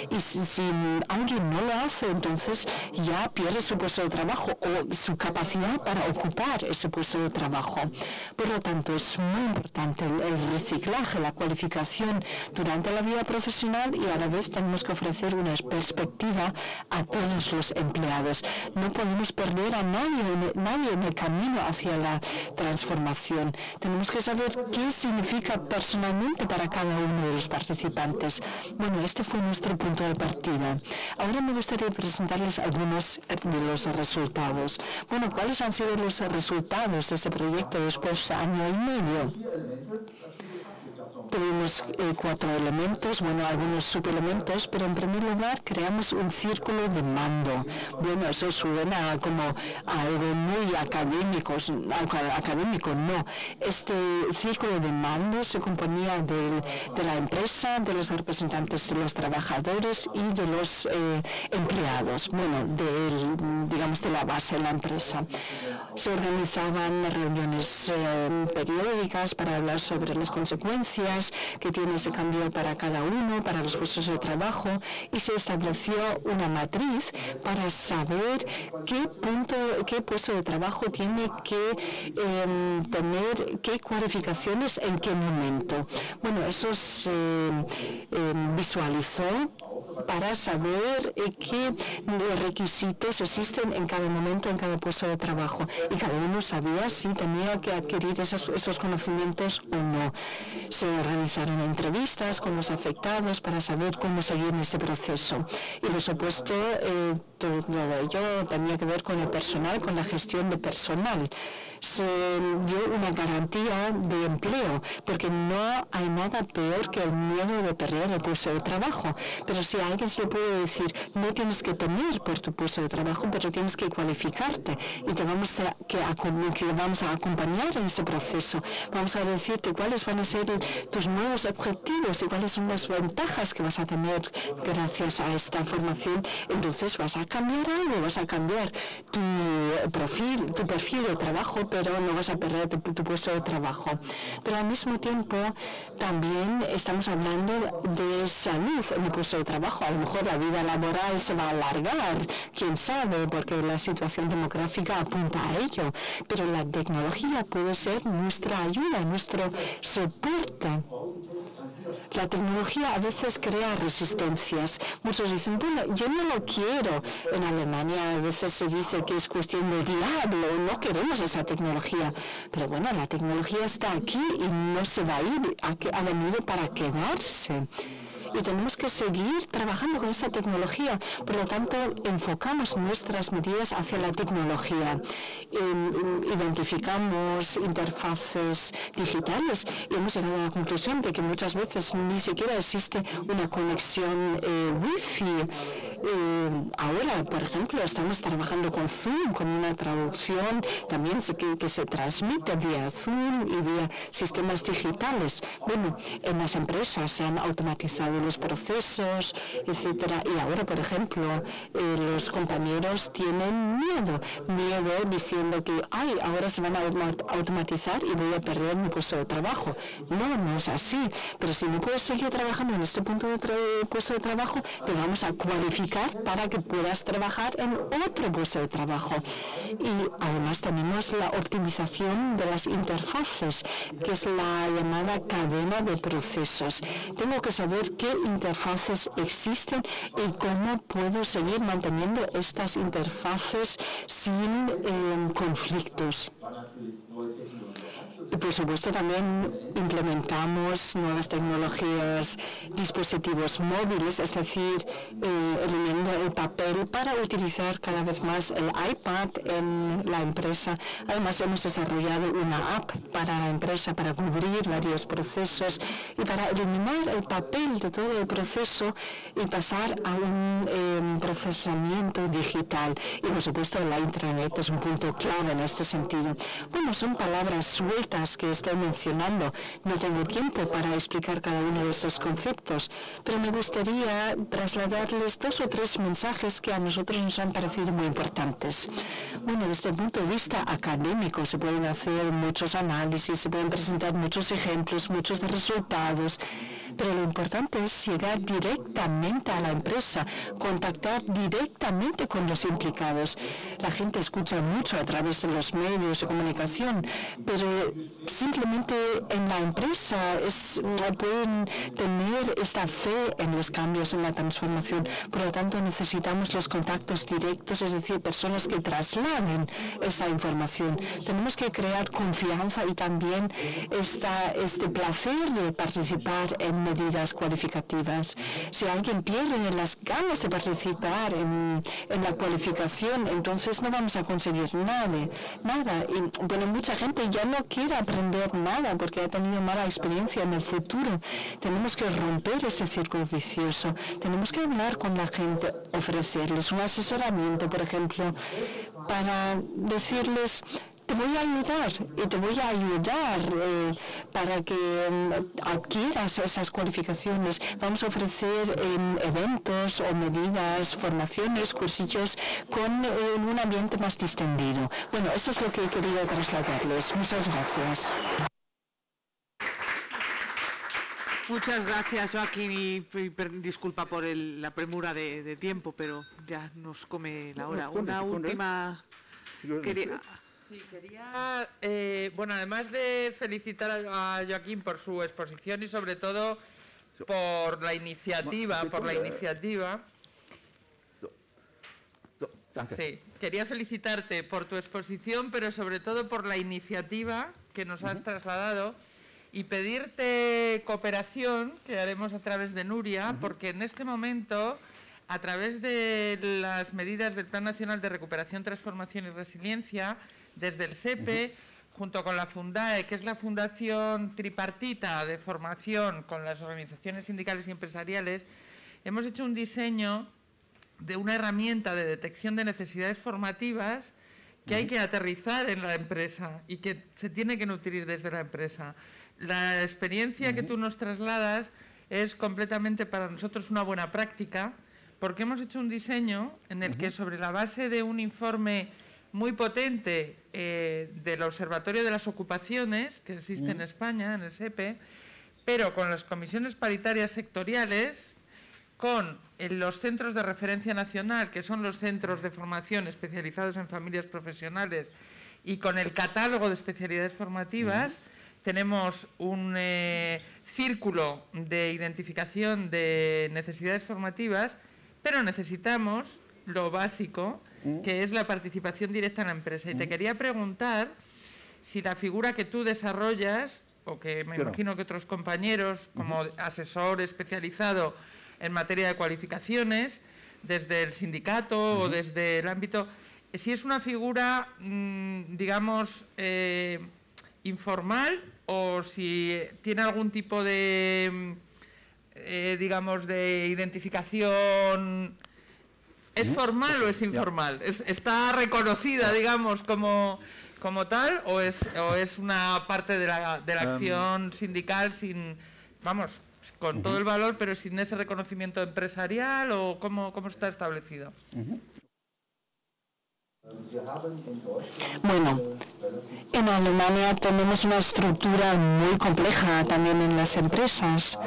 y si alguien no lo hace, entonces ya pierde su puesto de trabajo o su capacidad para ocupar ese puesto de trabajo. Por lo tanto, es muy importante el reciclaje, la cualificación durante la vida profesional y a la vez tenemos que ofrecer una perspectiva a todos los empleados. No podemos perder a nadie en el camino hacia la transformación. Tenemos que saber qué significa personalmente para cada uno de los participantes. Bueno, este fue nuestro punto de partida. Ahora me gustaría presentarles algunos de los resultados. Bueno, ¿cuáles han sido los resultados de ese proyecto después de año y medio? Tuvimos 4 elementos, bueno, algunos subelementos, pero en primer lugar creamos un círculo de mando. Bueno, eso suena como algo muy académico, no. Este círculo de mando se componía de la empresa, de los representantes de los trabajadores y de los empleados, bueno, digamos de la base de la empresa. Se organizaban reuniones periódicas para hablar sobre las consecuencias que tiene ese cambio para cada uno, para los puestos de trabajo, y se estableció una matriz para saber qué puesto de trabajo tiene que tener, qué cualificaciones en qué momento. Bueno, eso se visualizó para saber qué requisitos existen en cada momento, en cada puesto de trabajo. Y cada uno sabía si tenía que adquirir esos conocimientos o no. Se organizaron entrevistas con los afectados para saber cómo seguir en ese proceso. Y por supuesto, todo ello tenía que ver con el personal, con la gestión de personal. Se dio una garantía de empleo, porque no hay nada peor que el miedo de perder el puesto de trabajo. Pero si hay alguien se le puede decir, no tienes que temer por tu puesto de trabajo, pero tienes que cualificarte y te vamos a acompañar en ese proceso. Vamos a decirte cuáles van a ser tus nuevos objetivos y cuáles son las ventajas que vas a tener gracias a esta formación. Entonces vas a cambiar algo, vas a cambiar tu perfil de trabajo, pero no vas a perder tu puesto de trabajo. Pero al mismo tiempo también estamos hablando de salud en el puesto de trabajo. A lo mejor la vida laboral se va a alargar, quién sabe, porque la situación demográfica apunta a ello, pero la tecnología puede ser nuestra ayuda, nuestro soporte. La tecnología a veces crea resistencias. Muchos dicen, bueno, yo no lo quiero. En Alemania a veces se dice que es cuestión del diablo, no queremos esa tecnología. Pero bueno, la tecnología está aquí y no se va a ir, ha venido para quedarse. Y tenemos que seguir trabajando con esa tecnología. Por lo tanto, enfocamos nuestras medidas hacia la tecnología. Identificamos interfaces digitales y hemos llegado a la conclusión de que muchas veces ni siquiera existe una conexión Wi-Fi. Ahora, por ejemplo, estamos trabajando con Zoom, con una traducción también que se transmite vía Zoom y vía sistemas digitales. Bueno, en las empresas se han automatizado los procesos, etcétera. Y ahora, por ejemplo, los compañeros tienen miedo diciendo que ahora se van a automatizar y voy a perder mi puesto de trabajo. No es así. Pero si no puedes seguir trabajando en este puesto de trabajo, te vamos a cualificar para que puedas trabajar en otro puesto de trabajo. Y además tenemos la optimización de las interfaces, que es la llamada cadena de procesos. Tengo que saber qué interfaces existen y cómo puedo seguir manteniendo estas interfaces sin conflictos. Y por supuesto también implementamos nuevas tecnologías, dispositivos móviles, es decir, eliminando el papel para utilizar cada vez más el iPad en la empresa. Además hemos desarrollado una app para la empresa para cubrir varios procesos y para eliminar el papel de todo el proceso y pasar a un procesamiento digital. Y por supuesto la intranet es un punto clave en este sentido. Bueno, son palabras sueltas que estoy mencionando. No tengo tiempo para explicar cada uno de estos conceptos, pero me gustaría trasladarles 2 o 3 mensajes que a nosotros nos han parecido muy importantes. Bueno, desde el punto de vista académico se pueden hacer muchos análisis, se pueden presentar muchos ejemplos, muchos resultados, pero lo importante es llegar directamente a la empresa, contactar directamente con los implicados. La gente escucha mucho a través de los medios de comunicación, pero simplemente en la empresa pueden tener esta fe en los cambios, en la transformación. Por lo tanto, necesitamos los contactos directos, es decir, personas que trasladen esa información. Tenemos que crear confianza y también este placer de participar en medidas cualificativas. Si alguien pierde las ganas de participar en la cualificación, entonces no vamos a conseguir nada. Y bueno, mucha gente ya no quiere aprender nada porque ha tenido mala experiencia en el futuro. Tenemos que romper ese círculo vicioso. Tenemos que hablar con la gente, ofrecerles un asesoramiento, por ejemplo, para decirles: te voy a ayudar y te voy a ayudar para que adquieras esas cualificaciones. Vamos a ofrecer eventos o medidas, formaciones, cursillos con un ambiente más distendido. Bueno, eso es lo que he querido trasladarles. Muchas gracias. Muchas gracias, Joaquín, y disculpa por la premura de tiempo, pero ya nos come la hora. Una última... Sí, quería, bueno, además de felicitar a Joaquín por su exposición y sobre todo por la iniciativa, Sí, quería felicitarte por tu exposición, pero sobre todo por la iniciativa que nos has trasladado y pedirte cooperación, que haremos a través de Nuria, porque en este momento, a través de las medidas del Plan Nacional de Recuperación, Transformación y Resiliencia, desde el SEPE, junto con la Fundae, que es la fundación tripartita de formación con las organizaciones sindicales y empresariales, hemos hecho un diseño de una herramienta de detección de necesidades formativas que hay que aterrizar en la empresa y que se tiene que nutrir desde la empresa. La experiencia que tú nos trasladas es completamente para nosotros una buena práctica, porque hemos hecho un diseño en el que, sobre la base de un informe muy potente del Observatorio de las Ocupaciones que existe en España, en el SEPE, pero con las comisiones paritarias sectoriales, con los centros de referencia nacional, que son los centros de formación especializados en familias profesionales, y con el catálogo de especialidades formativas, tenemos un círculo de identificación de necesidades formativas, pero necesitamos lo básico, que es la participación directa en la empresa. Y te quería preguntar si la figura que tú desarrollas, o que me imagino que otros compañeros, como asesor especializado en materia de cualificaciones, desde el sindicato o desde el ámbito, si es una figura, digamos, informal, o si tiene algún tipo de, digamos, de identificación. ¿Es formal o es informal? ¿Está reconocida, digamos, como tal, o es una parte de la acción sindical sin, vamos, con todo el valor, pero sin ese reconocimiento empresarial, o cómo está establecido? Bueno, en Alemania tenemos una estructura muy compleja también en las empresas.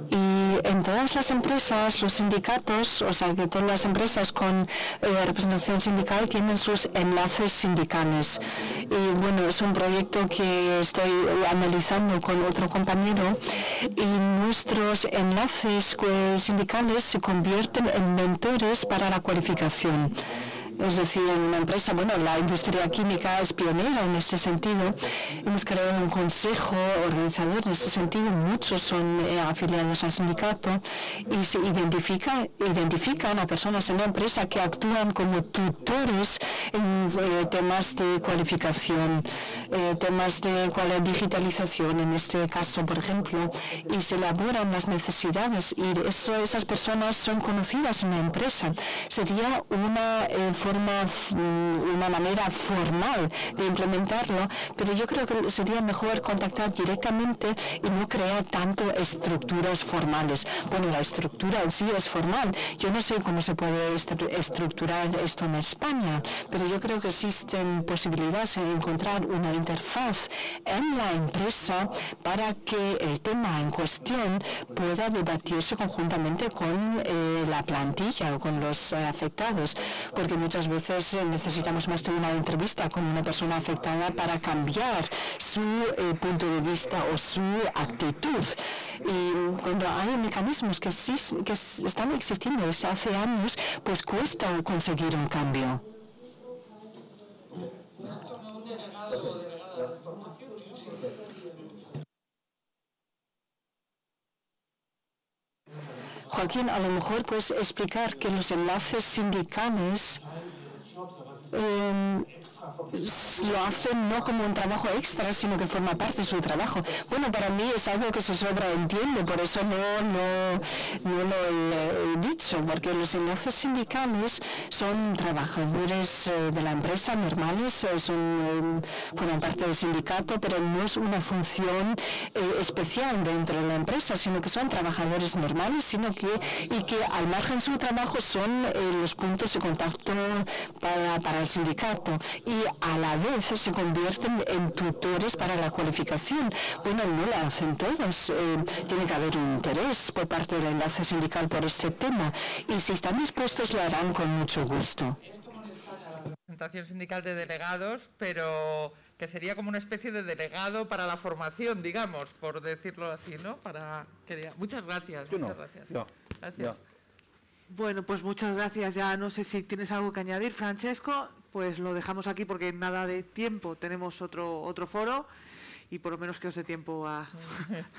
Y en todas las empresas, los sindicatos, o sea que todas las empresas con representación sindical tienen sus enlaces sindicales. Y bueno, es un proyecto que estoy analizando con otro compañero, y nuestros enlaces sindicales se convierten en mentores para la cualificación. Es decir, en una empresa, bueno, la industria química es pionera en este sentido. Hemos creado un consejo organizador en este sentido. Muchos son afiliados al sindicato y se identifican a personas en la empresa que actúan como tutores en temas de cualificación, temas de digitalización, en este caso, por ejemplo, y se elaboran las necesidades, y esas personas son conocidas en la empresa. Sería una manera formal de implementarlo, pero yo creo que sería mejor contactar directamente y no crear tanto estructuras formales. Bueno, la estructura en sí es formal. Yo no sé cómo se puede estructurar esto en España, pero yo creo que existen posibilidades de encontrar una interfaz en la empresa para que el tema en cuestión pueda debatirse conjuntamente con la plantilla o con los afectados, porque muchas veces necesitamos más de una entrevista con una persona afectada para cambiar su punto de vista o su actitud. Y cuando hay mecanismos que están existiendo desde hace años, pues cuesta conseguir un cambio. Joaquín, a lo mejor puedes explicar que los enlaces sindicales lo hacen no como un trabajo extra, sino que forma parte de su trabajo. Bueno, para mí es algo que se sobreentiende, por eso no lo he dicho, porque los enlaces sindicales son trabajadores de la empresa normales, forman parte del sindicato, pero no es una función especial dentro de la empresa, sino que son trabajadores normales, y que al margen de su trabajo son los puntos de contacto para el sindicato, y a la vez se convierten en tutores para la cualificación. Bueno, no la hacen todos. Tiene que haber un interés por parte del enlace sindical por este tema, y si están dispuestos lo harán con mucho gusto. Representación sindical de delegados, pero que sería como una especie de delegado para la formación, digamos, por decirlo así, ¿no? Muchas gracias. Muchas gracias. Gracias. Bueno, pues muchas gracias. Ya no sé si tienes algo que añadir, Francesco. Pues lo dejamos aquí porque en nada de tiempo tenemos otro foro, y por lo menos que os dé tiempo a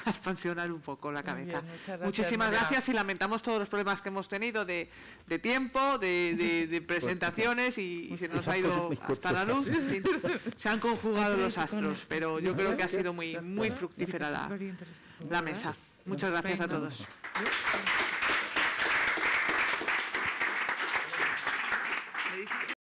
expansionar un poco la cabeza. Bien, muchas gracias, muchísimas María. gracias, y lamentamos todos los problemas que hemos tenido de tiempo, de presentaciones, y se nos ha ido hasta la luz. En fin, se han conjugado los astros, pero yo creo que ha sido muy fructífera la mesa. Muchas gracias a todos. Me dice